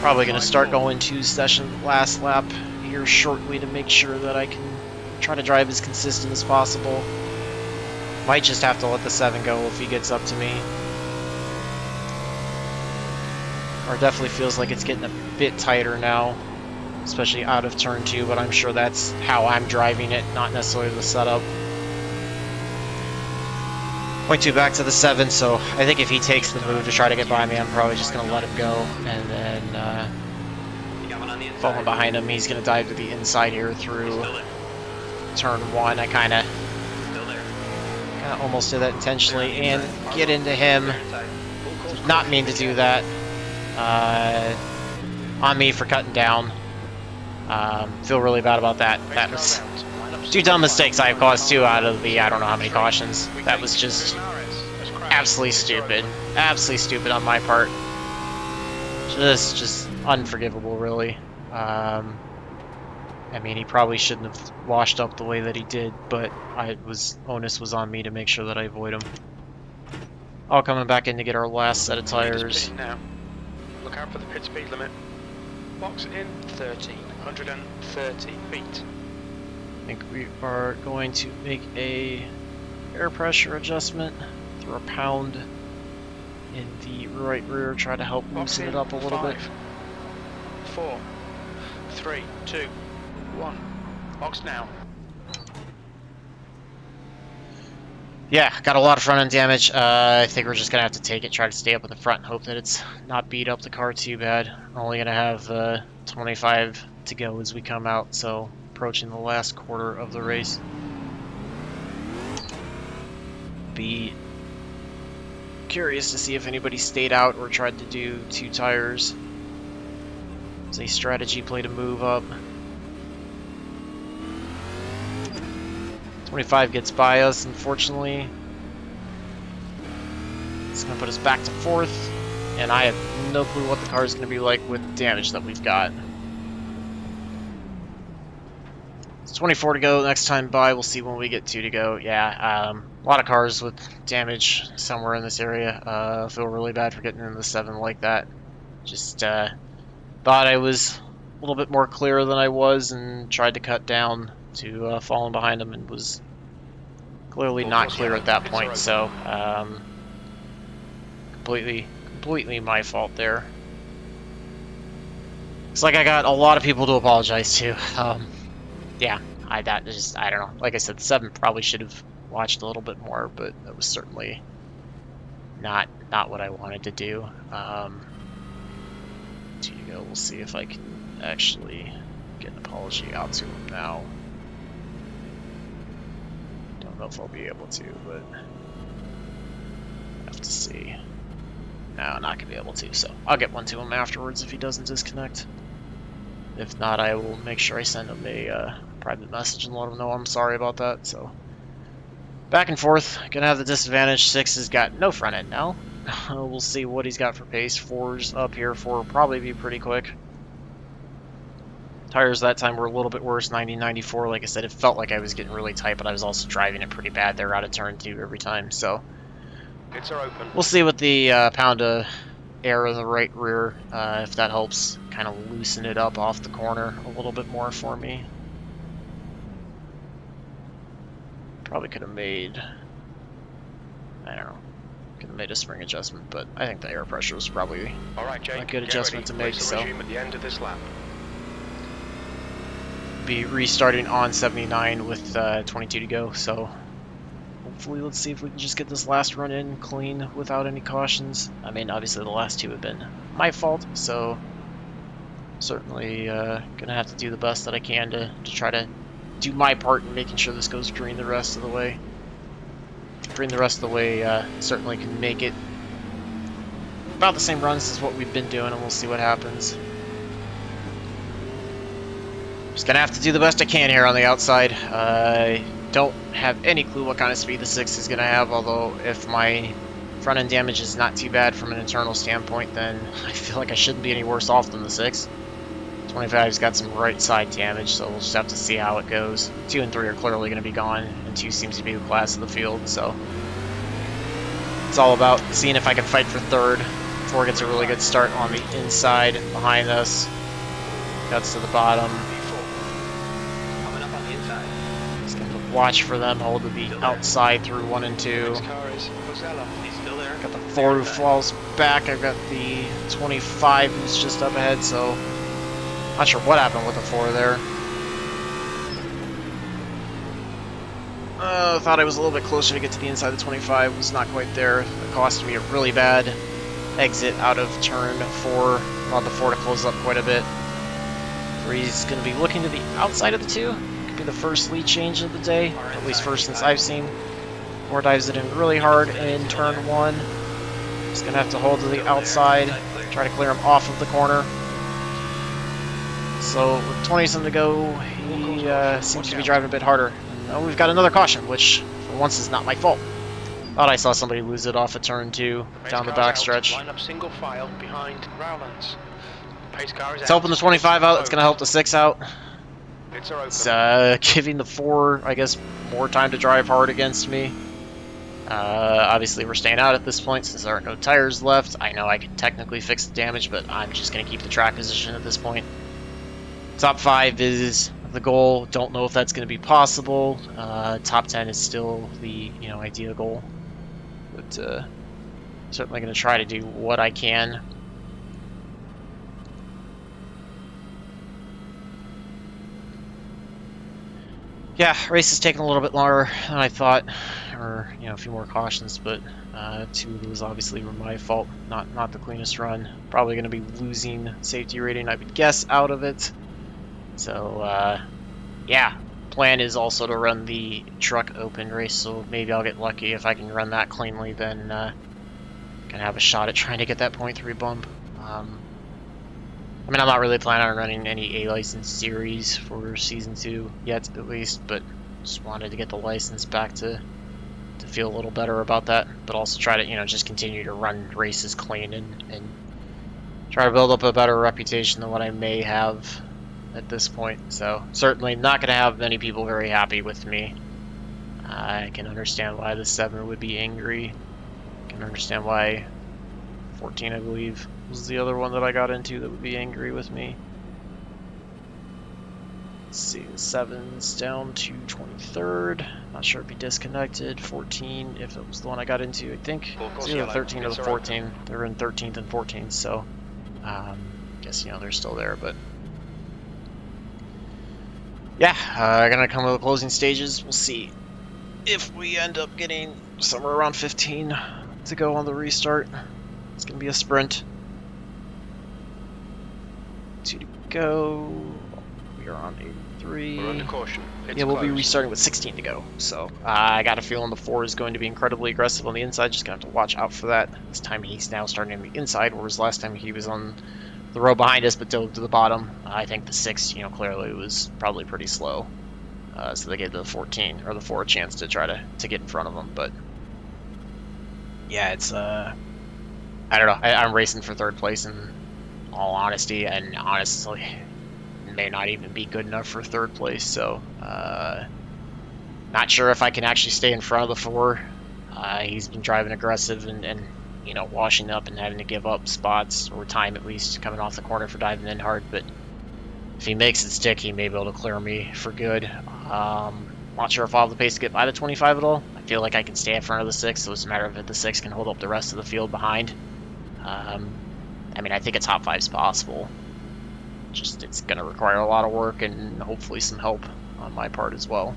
Probably going to start going 2 session last lap here shortly to make sure that I can try to drive as consistent as possible. Might just have to let the 7 go if he gets up to me. Or definitely feels like it's getting a bit tighter now, especially out of turn 2, but I'm sure that's how I'm driving it, not necessarily the setup. 0.2 back to the 7, so I think if he takes the move to try to get by me, I'm probably just going to let him go, and then falling behind him, he's going to dive to the inside here through turn 1. I kind of almost did that intentionally and get into him. Did not mean to do that. On me for cutting down. Feel really bad about that. That was 2 dumb mistakes I have caused 2 out of the I don't know how many cautions. That was just absolutely stupid. Absolutely stupid on my part. Just unforgivable, really. I mean, he probably shouldn't have washed up the way that he did, but onus was on me to make sure that I avoid him. All coming back in to get our last set of tires. Now. Look out for the pit speed limit. Box in 1,330 feet. I think we are going to make a air pressure adjustment through a pound in the right rear, try to help loosen it up a little bit. 4, 3, 2, 1. Box now. Yeah, got a lot of front end damage. I think we're just gonna have to take it, try to stay up in the front, and hope that it's not beat up the car too bad. We're only gonna have 25 to go as we come out, so approaching the last quarter of the race. Be curious to see if anybody stayed out or tried to do 2 tires. As a strategy play to move up. 25 gets by us, unfortunately. It's going to put us back to 4th, and I have no clue what the car is going to be like with the damage that we've got. It's 24 to go. Next time by, we'll see when we get 2 to go. Yeah, a lot of cars with damage somewhere in this area. I feel really bad for getting in the 7 like that. Just thought I was a little bit more clear than I was and tried to cut down to falling behind him and was clearly not clear at that point. So completely my fault there. It's like I got a lot of people to apologize to. Yeah, I don't know. Like I said, 7 probably should have watched a little bit more, but that was certainly not what I wanted to do. 2 to go. We'll see if I can actually get an apology out to him now. Don't know if I'll be able to, but have to see. No, I'm not gonna be able to, so I'll get one to him afterwards if he doesn't disconnect. If not, I will make sure I send him a private message and let him know I'm sorry about that. So back and forth, gonna have the disadvantage. 6 has got no front end now. We'll see what he's got for pace. 4's up here. 4 will probably be pretty quick. Tires that time were a little bit worse, 90, 94. Like I said, it felt like I was getting really tight, but I was also driving it pretty bad. They're out of turn 2 every time, so Pits are open. we'll see with the pound of air in the right rear, if that helps kind of loosen it up off the corner a little bit more for me. Probably could have made, I don't know, could have made a spring adjustment, but I think the air pressure was probably All right, Jake, a good adjustment to make. Race So resume at the end of this lap. be restarting on 79 with 22 to go. So hopefully, let's see if we can just get this last run in clean without any cautions. I mean, obviously the last 2 have been my fault, so certainly gonna have to do the best that I can to try to do my part in making sure this goes green the rest of the way. Green the rest of the way, certainly can make it about the same runs as what we've been doing, and we'll see what happens. Just gonna have to do the best I can here on the outside. I don't have any clue what kind of speed the 6 is gonna have, although if my front end damage is not too bad from an internal standpoint, then I feel like I shouldn't be any worse off than the 6. 25's got some right side damage, so we'll just have to see how it goes. 2 and 3 are clearly going to be gone, and 2 seems to be the class of the field, so it's all about seeing if I can fight for 3rd. 4 gets a really good start on the inside behind us. Cuts to the bottom. Coming up on the inside. Just going to watch for them, hold to the outside through 1 and 2. Next car is Rosella. He's still there. Got the 4 who falls back. I've got the 25 who's just up ahead, so not sure what happened with the 4 there. Thought I was a little bit closer to get to the inside. The 25 was not quite there. It cost me a really bad exit out of turn 4. Allowed the 4 to close up quite a bit. 3's going to be looking to the outside of the 2. Could be the first lead change of the day, or at least first since I've seen. 4 dives it in really hard in turn 1. Just going to have to hold to the outside, try to clear him off of the corner. So with 20-something to go, he seems to be driving a bit harder. And we've got another caution, which for once is not my fault. Thought I saw somebody lose it off a turn 2 down the backstretch. Line up single file behind Rowlands. Pace car is It's helping the 25 out. It's going to help the 6 out. Pits are open. It's giving the 4, I guess, more time to drive hard against me. Obviously, we're staying out at this point since there are no tires left. I know I can technically fix the damage, but I'm just going to keep the track position at this point. Top 5 is the goal. Don't know if that's going to be possible. Top 10 is still the ideal goal, but certainly going to try to do what I can. Yeah, race is taking a little bit longer than I thought, or a few more cautions, but 2 of those obviously were my fault. Not the cleanest run. Probably going to be losing safety rating, I would guess, out of it. So yeah, plan is also to run the truck open race, so maybe I'll get lucky if I can run that cleanly, then gonna have a shot at trying to get that 0.3 bump. I mean, I'm not really planning on running any A license series for season 2 yet, at least, but just wanted to get the license back to feel a little better about that, but also try to, you know, just continue to run races clean and try to build up a better reputation than what I may have at this point. So certainly not going to have many people very happy with me. I can understand why the 7 would be angry. I can understand why 14, I believe, was the other one that I got into that would be angry with me. Let's see, the 7's down to 23rd. Not sure if he disconnected. 14, if it was the one I got into, I think. It's either the 13 or the 14. They're in 13th and 14th, so guess, you know, they're still there, but yeah, gonna come to the closing stages. We'll see if we end up getting somewhere around 15 to go on the restart. It's gonna be a sprint. 2 to go. We are on 83. We're under caution. It's yeah, we'll be closed. restarting with 16 to go. So I got a feeling the 4 is going to be incredibly aggressive on the inside. Just gonna have to watch out for that. This time he's now starting on the inside, whereas last time he was on the row behind us but dove to the bottom. I think the 6, you know, clearly was probably pretty slow. So they gave the 14 or the 4 a chance to try to get in front of them. But yeah, it's I don't know. I'm racing for 3rd place in all honesty, and honestly, may not even be good enough for 3rd place. So not sure if I can actually stay in front of the 4. He's been driving aggressive and you know, washing up and having to give up spots or time at least coming off the corner for diving in hard. But if he makes it stick, he may be able to clear me for good. Not sure if I'll have the pace to get by the 25 at all. I feel like I can stay in front of the 6, so it's a matter of if the 6 can hold up the rest of the field behind. I mean, I think a top 5 is possible. Just it's going to require a lot of work and hopefully some help on my part as well.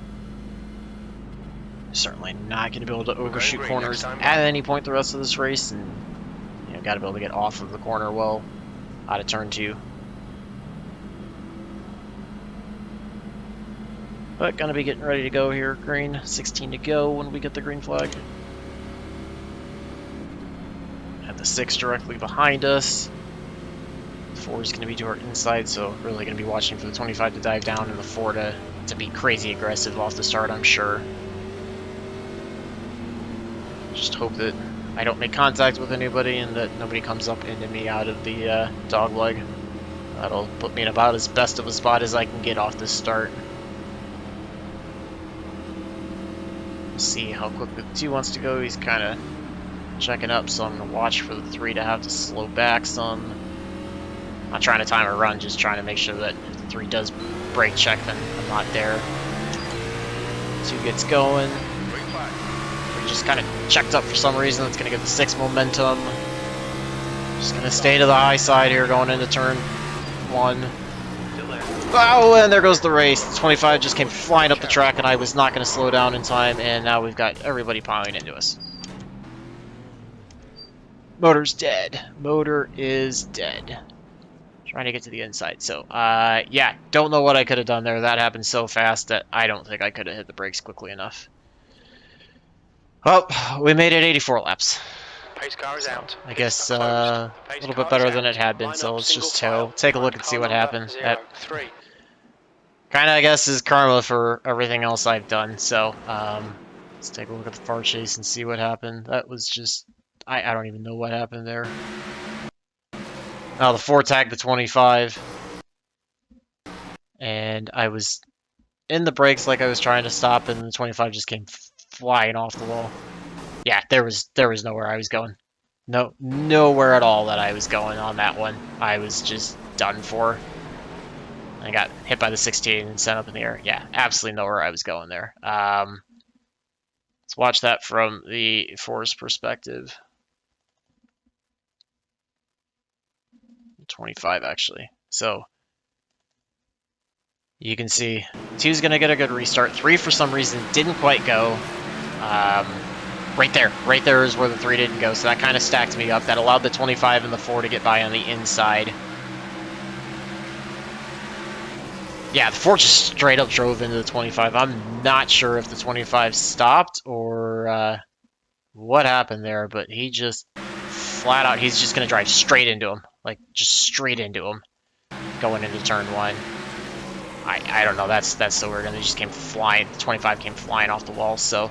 Certainly not going to be able to overshoot corners at any point the rest of this race, and you know, got to be able to get off of the corner well out of turn 2. But gonna be getting ready to go here. Green, 16 to go when we get the green flag. Have the 6 directly behind us. 4 is gonna be to our inside, so really gonna be watching for the 25 to dive down and the 4 to be crazy aggressive off the start, I'm sure. Just hope that I don't make contact with anybody and that nobody comes up into me out of the Dogleg. That'll put me in about as best of a spot as I can get off this start. See how quickly the 2 wants to go. He's kind of checking up, so I'm going to watch for the 3 to have to slow back some. Not trying to time a run, just trying to make sure that if the 3 does brake check, then I'm not there. 2 gets going. 3 just kind of checked up for some reason. It's going to give the 6 momentum. Just going to stay to the high side here going into turn 1. Oh, and there goes the race. The 25 just came flying up the track, and I was not going to slow down in time, and now we've got everybody piling into us. Motor's dead. Motor is dead. Trying to get to the inside. So, yeah, don't know what I could have done there. That happened so fast that I don't think I could have hit the brakes quickly enough. Well, we made it 84 laps. Pace car is out. I guess a little bit better than it had been, so let's just take a look and see what happened. That kind of, I guess, is karma for everything else I've done. So let's take a look at the far chase and see what happened. That was just, I don't even know what happened there. Now the 4 tagged the 25, and I was in the brakes like I was trying to stop, and the 25 just came flying off the wall. Yeah, there was nowhere I was going. No, nowhere at all that I was going on that one. I was just done for. I got hit by the 16 and sent up in the air. Yeah, absolutely nowhere I was going there. Let's watch that from the 4's perspective. 25 actually. So you can see 2's gonna get a good restart. 3 for some reason didn't quite go. Right there is where the 3 didn't go, so that kind of stacked me up. That allowed the 25 and the 4 to get by on the inside. Yeah, the 4 just straight up drove into the 25. I'm not sure if the 25 stopped or what happened there, but he just flat out, he's just going to drive straight into him. Like, just straight into him. Going into turn 1. I don't know, that's so weird, and they just came flying, 25 came flying off the wall, so...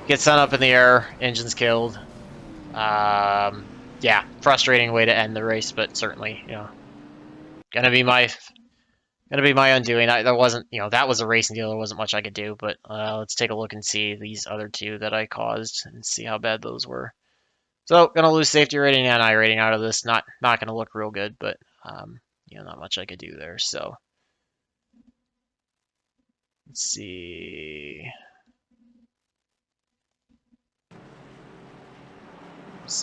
Gets sent up in the air, engine's killed. Yeah, frustrating way to end the race, but certainly, you know, gonna be my undoing. There wasn't, you know, that was a racing deal. There wasn't much I could do, but let's take a look and see these other two that I caused and see how bad those were. So, gonna lose safety rating and I rating out of this. Not gonna look real good, but you know, not much I could do there. So, let's see.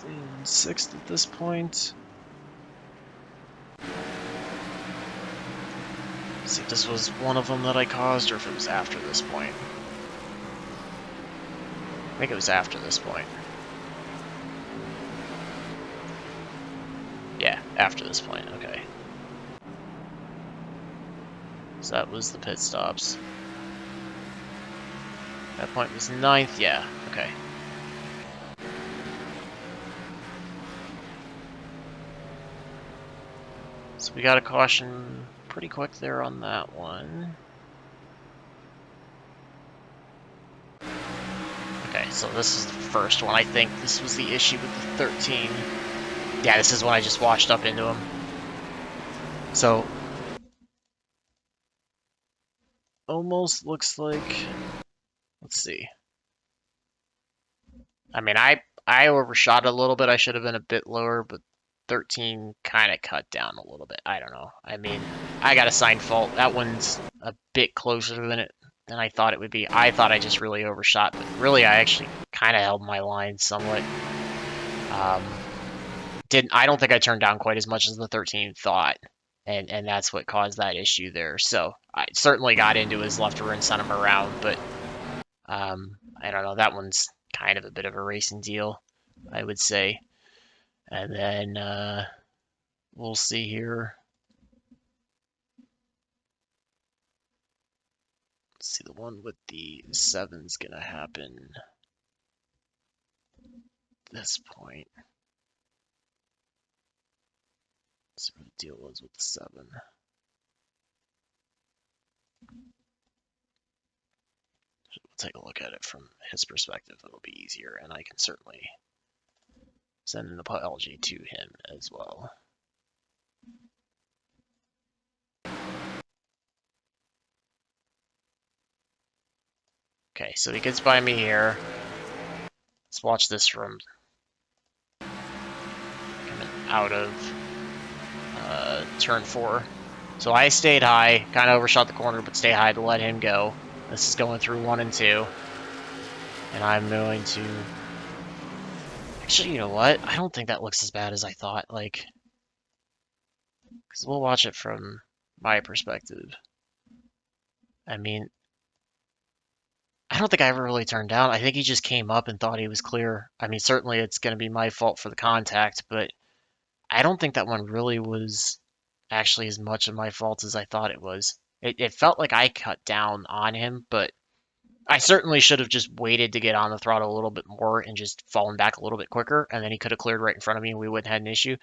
In 6th at this point. See if this was one of them that I caused or if it was after this point. I think it was after this point. Yeah, after this point, okay. So that was the pit stops. That point was 9th, yeah, okay. So we got a caution pretty quick there on that one. Okay, so this is the first one. I think this was the issue with the 13. Yeah, this is when I just washed up into him. So, almost looks like, let's see. I mean, I overshot a little bit. I should have been a bit lower, but 13 kind of cut down a little bit. I don't know. I mean, I got assigned fault. That one's a bit closer than I thought it would be. I thought I just really overshot, but really I actually kind of held my line somewhat. I don't think I turned down quite as much as the 13 thought, and that's what caused that issue there. So I certainly got into his left rear and sent him around, but I don't know. That one's kind of a bit of a racing deal, I would say. And then we'll see here. Let's see, the one with the 7's gonna happen at this point. Let's see what the deal was with the 7. We'll take a look at it from his perspective. It'll be easier, and I can certainly send an apology to him as well. Okay, so he gets by me here. Let's watch this from coming out of turn 4. So I stayed high, kind of overshot the corner, but stay high to let him go. This is going through 1 and 2. And I'm going to... Actually, you know what? I don't think that looks as bad as I thought. Like, because we'll watch it from my perspective. I mean, I don't think I ever really turned down. I think he just came up and thought he was clear. I mean, certainly it's going to be my fault for the contact, but I don't think that one really was actually as much of my fault as I thought it was. It felt like I cut down on him, but I certainly should have just waited to get on the throttle a little bit more and just fallen back a little bit quicker, and then he could have cleared right in front of me and we wouldn't have had an issue.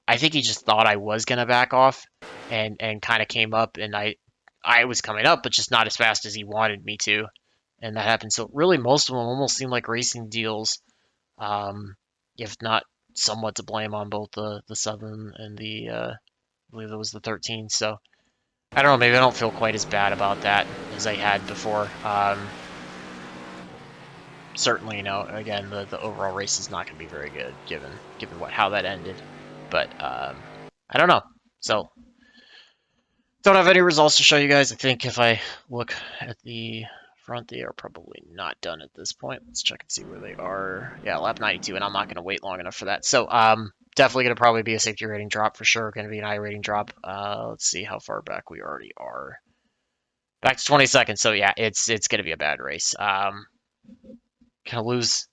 I think he just thought I was going to back off and kind of came up, and I was coming up, but just not as fast as he wanted me to, and that happened. So really most of them almost seem like racing deals, if not somewhat to blame on both the 7 and the, I believe it was the 13. So I don't know, maybe I don't feel quite as bad about that as I had before. Certainly, you know, again, the overall race is not going to be very good given how that ended. But I don't know. So don't have any results to show you guys. I think if I look at the front, they are probably not done at this point. Let's check and see where they are. Yeah, lap 92, and I'm not going to wait long enough for that. So definitely going to probably be a safety rating drop for sure. Going to be an I rating drop. Let's see how far back we already are. Back to 20 seconds. So yeah, it's going to be a bad race. Kind of lose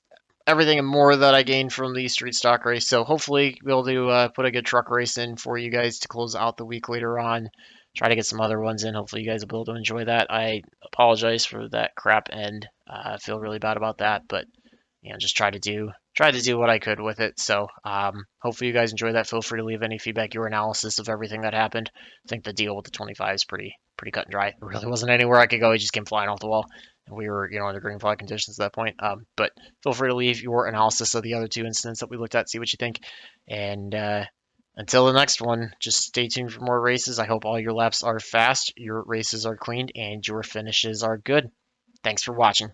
everything and more that I gained from the street stock race. So hopefully we'll do put a good truck race in for you guys to close out the week later on. Try to get some other ones in. Hopefully you guys will be able to enjoy that. I apologize for that crap end. I feel really bad about that, but you know, just try to do tried to do what I could with it. So hopefully you guys enjoy that. Feel free to leave any feedback, your analysis of everything that happened. I think the deal with the 25 is pretty cut and dry. There really wasn't anywhere I could go. It just came flying off the wall. And we were, under green flag conditions at that point. But feel free to leave your analysis of the other two incidents that we looked at, see what you think. And until the next one, just stay tuned for more races. I hope all your laps are fast, your races are cleaned, and your finishes are good. Thanks for watching.